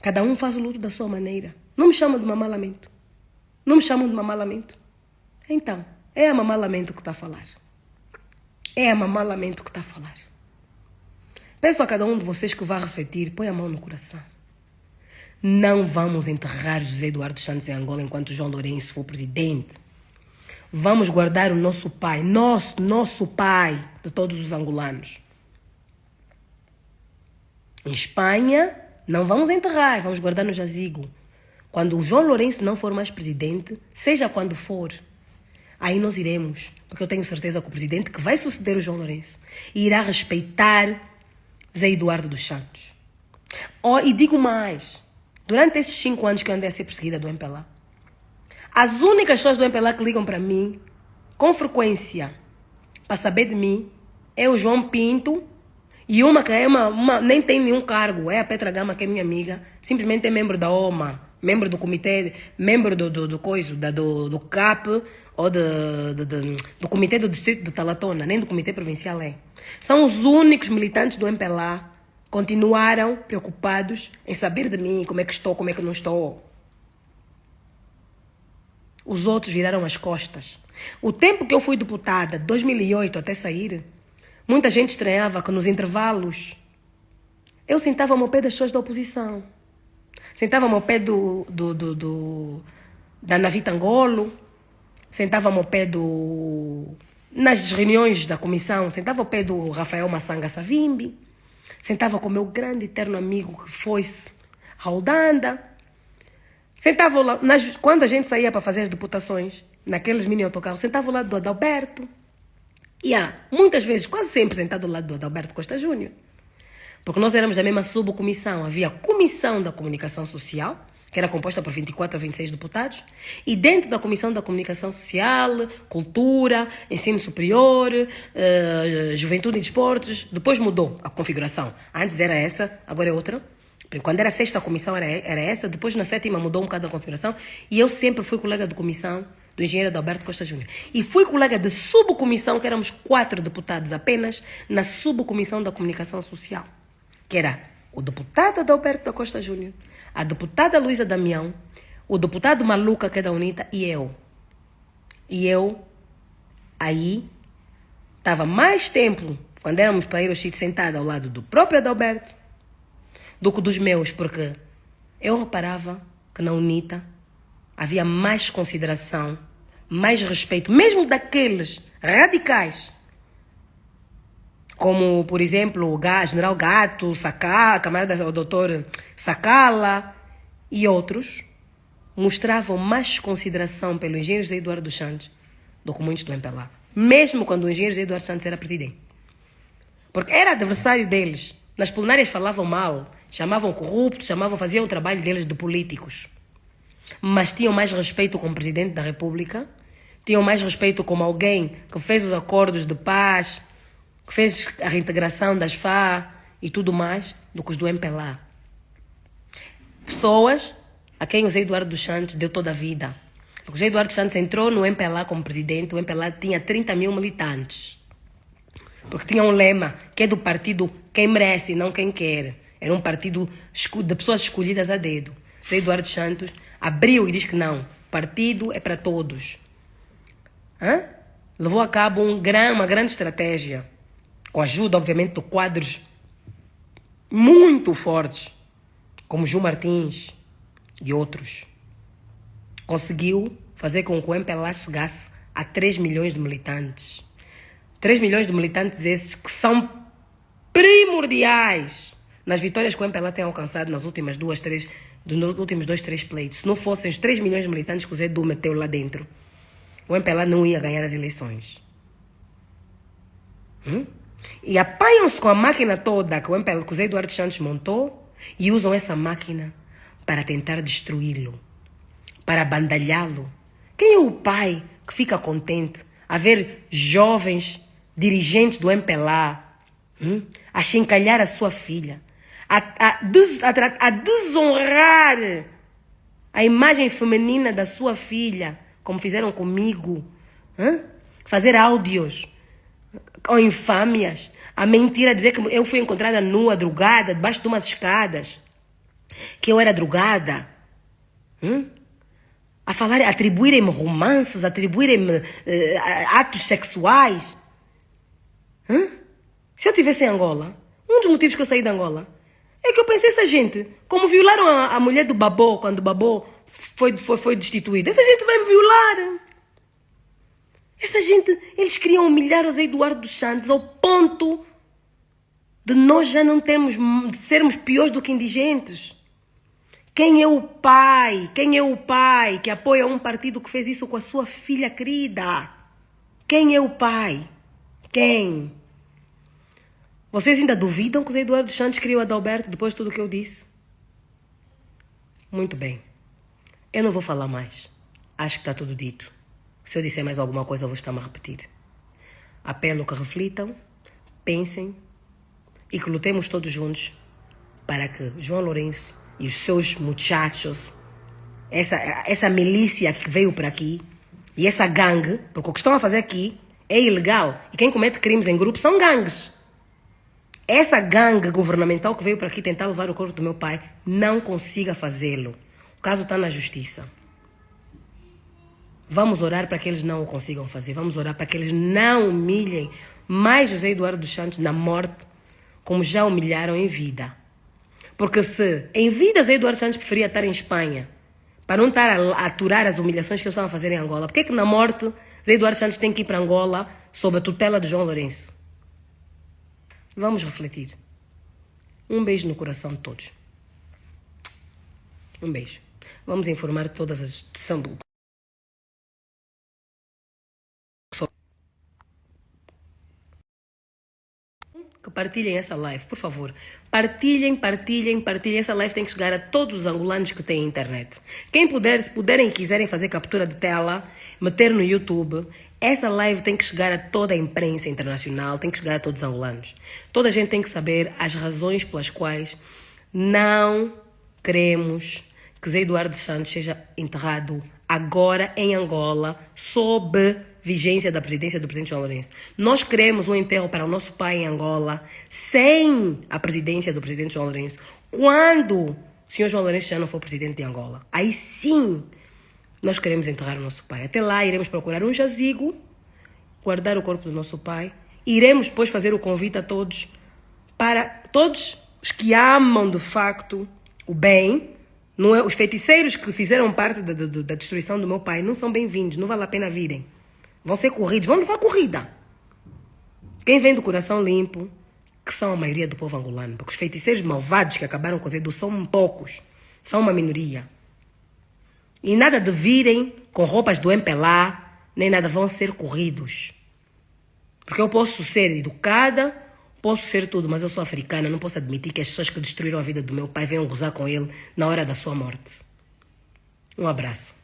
Cada um faz o luto da sua maneira. Não me chamam de mamá lamento. Não me chamam de mamá lamento. Então, é a mamá lamento que está a falar. É a mamá lamento que está a falar. Peço a cada um de vocês que vá refletir, põe a mão no coração. Não vamos enterrar José Eduardo dos Santos em Angola enquanto João Lourenço for presidente. Vamos guardar o nosso pai, nosso pai de todos os angolanos. Em Espanha, não vamos enterrar, vamos guardar no jazigo. Quando o João Lourenço não for mais presidente, seja quando for, aí nós iremos, porque eu tenho certeza que o presidente que vai suceder o João Lourenço irá respeitar Zé Eduardo dos Santos. E digo mais, durante esses 5 anos que eu andei a ser perseguida do MPLA, as únicas pessoas do MPLA que ligam para mim, com frequência, para saber de mim, é o João Pinto e uma que é nem tem nenhum cargo, é a Petra Gama, que é minha amiga, simplesmente é membro da OMA, membro do comitê, membro do CAP ou do comitê do distrito de Talatona, nem do comitê provincial é. São os únicos militantes do MPLA que continuaram preocupados em saber de mim, como é que estou, como é que não estou. Os outros viraram as costas. O tempo que eu fui deputada, 2008 até sair, muita gente estranhava que nos intervalos eu sentava-me ao pé das pessoas da oposição. Sentava-me ao pé da Navita Angolo, sentava-me ao pé nas reuniões da comissão, sentava ao pé do Rafael Massanga Savimbi, sentava com o meu grande eterno amigo que foi-se, Raudanda. Sentava lá, quando a gente saía para fazer as deputações, naqueles mini autocarros, sentava ao lado do Adalberto. E muitas vezes, quase sempre sentado ao lado do Adalberto Costa Júnior. Porque nós éramos da mesma subcomissão. Havia a Comissão da Comunicação Social, que era composta por 24 a 26 deputados. E dentro da Comissão da Comunicação Social, Cultura, Ensino Superior, Juventude e Desportos, depois mudou a configuração. Antes era essa, agora é outra. Quando era a 6ª comissão era essa, depois na 7ª mudou um bocado a configuração. E eu sempre fui colega de comissão do engenheiro Adalberto Costa Júnior. E fui colega de subcomissão, que éramos 4 deputados apenas, na subcomissão da Comunicação Social. Que era o deputado Adalberto da Costa Júnior, a deputada Luísa Damião, o deputado Maluca, que é da UNITA, e eu. E eu, aí, estava mais tempo, quando éramos para ir ao sítio, sentada ao lado do próprio Adalberto, do que dos meus, porque eu reparava que na UNITA havia mais consideração, mais respeito, mesmo daqueles radicais, como, por exemplo, o general Gato, Sacala, camarada o doutor Sacala e outros, mostravam mais consideração pelo engenheiro José Eduardo dos Santos do que muitos do MPLA. mesmo quando o engenheiro José Eduardo Santos era presidente. Porque era adversário deles. Nas plenárias falavam mal, chamavam corruptos, faziam o trabalho deles de políticos. Mas tinham mais respeito como presidente da República, tinham mais respeito como alguém que fez os acordos de paz, que fez a reintegração das FA e tudo mais, do que os do MPLA. Pessoas a quem o José Eduardo dos Santos deu toda a vida. O José Eduardo dos Santos entrou no MPLA como presidente, o MPLA tinha 30 mil militantes. Porque tinha um lema, que é do partido quem merece, não quem quer. Era um partido de pessoas escolhidas a dedo. José Eduardo dos Santos abriu e diz que não, partido é para todos. Levou a cabo uma grande estratégia, com a ajuda, obviamente, de quadros muito fortes, como João Martins e outros. Conseguiu fazer com que o MPLA chegasse a 3 milhões de militantes. 3 milhões de militantes esses que são primordiais nas vitórias que o MPLA tem alcançado nos últimos 2, 3 pleitos. Se não fossem os 3 milhões de militantes que o Zé Du meteu lá dentro, o MPLA não ia ganhar as eleições. E apanham-se com a máquina toda que o Zé Eduardo Santos montou e usam essa máquina para tentar destruí-lo, para bandalhá-lo. Quem é o pai que fica contente a ver jovens dirigentes do MPLA a chincalhar a sua filha, a desonrar a imagem feminina da sua filha, como fizeram comigo, fazer áudios com infâmias, a mentir, a dizer que eu fui encontrada nua, drogada, debaixo de umas escadas, que eu era drogada, a falar, atribuírem-me romances, atribuírem-me atos sexuais. Se eu estivesse em Angola, um dos motivos que eu saí de Angola é que eu pensei, essa gente, como violaram a mulher do Babô, quando o Babô foi destituído, essa gente vai me violar. Essa gente, eles queriam humilhar o Zé Eduardo dos Santos ao ponto de nós já não termos, de sermos piores do que indigentes. Quem é o pai? Quem é o pai que apoia um partido que fez isso com a sua filha querida? Quem é o pai? Quem? Vocês ainda duvidam que o Zé Eduardo dos Santos criou a Adalberto depois de tudo o que eu disse? Muito bem. Eu não vou falar mais. Acho que está tudo dito. Se eu disser mais alguma coisa, eu vou estar-me a repetir. Apelo que reflitam, pensem e que lutemos todos juntos para que João Lourenço e os seus muchachos, essa milícia que veio para aqui e essa gangue, porque o que estão a fazer aqui é ilegal e quem comete crimes em grupo são gangues. Essa gangue governamental que veio para aqui tentar levar o corpo do meu pai não consiga fazê-lo. O caso está na justiça. Vamos orar para que eles não o consigam fazer. Vamos orar para que eles não humilhem mais José Eduardo dos Santos na morte, como já humilharam em vida. Porque se em vida José Eduardo Santos preferia estar em Espanha, para não estar a aturar as humilhações que eles estavam a fazer em Angola, por que na morte José Eduardo Santos tem que ir para Angola sob a tutela de João Lourenço? Vamos refletir. Um beijo no coração de todos. Um beijo. Vamos informar todas as... que partilhem essa live, por favor. Partilhem. Essa live tem que chegar a todos os angolanos que têm internet. Quem puder, se puderem e quiserem fazer captura de tela, meter no YouTube, essa live tem que chegar a toda a imprensa internacional, tem que chegar a todos os angolanos. Toda a gente tem que saber as razões pelas quais não queremos que Zé Eduardo Santos seja enterrado agora em Angola, sob vigência da presidência do presidente João Lourenço. Nós queremos um enterro para o nosso pai em Angola, sem a presidência do presidente João Lourenço, quando o senhor João Lourenço já não for presidente de Angola. Aí sim, nós queremos enterrar o nosso pai. Até lá, iremos procurar um jazigo, guardar o corpo do nosso pai, e iremos depois fazer o convite a todos, para todos os que amam de facto o bem. Não é, os feiticeiros que fizeram parte da destruição do meu pai não são bem-vindos, não vale a pena virem. Vão ser corridos, vão levar corrida. Quem vem do coração limpo, que são a maioria do povo angolano, porque os feiticeiros malvados que acabaram com o Zé Du são poucos, são uma minoria. E nada de virem com roupas do MPLA, nem nada, vão ser corridos. Porque eu posso ser educada, posso ser tudo, mas eu sou africana, não posso admitir que as pessoas que destruíram a vida do meu pai venham gozar com ele na hora da sua morte. Um abraço.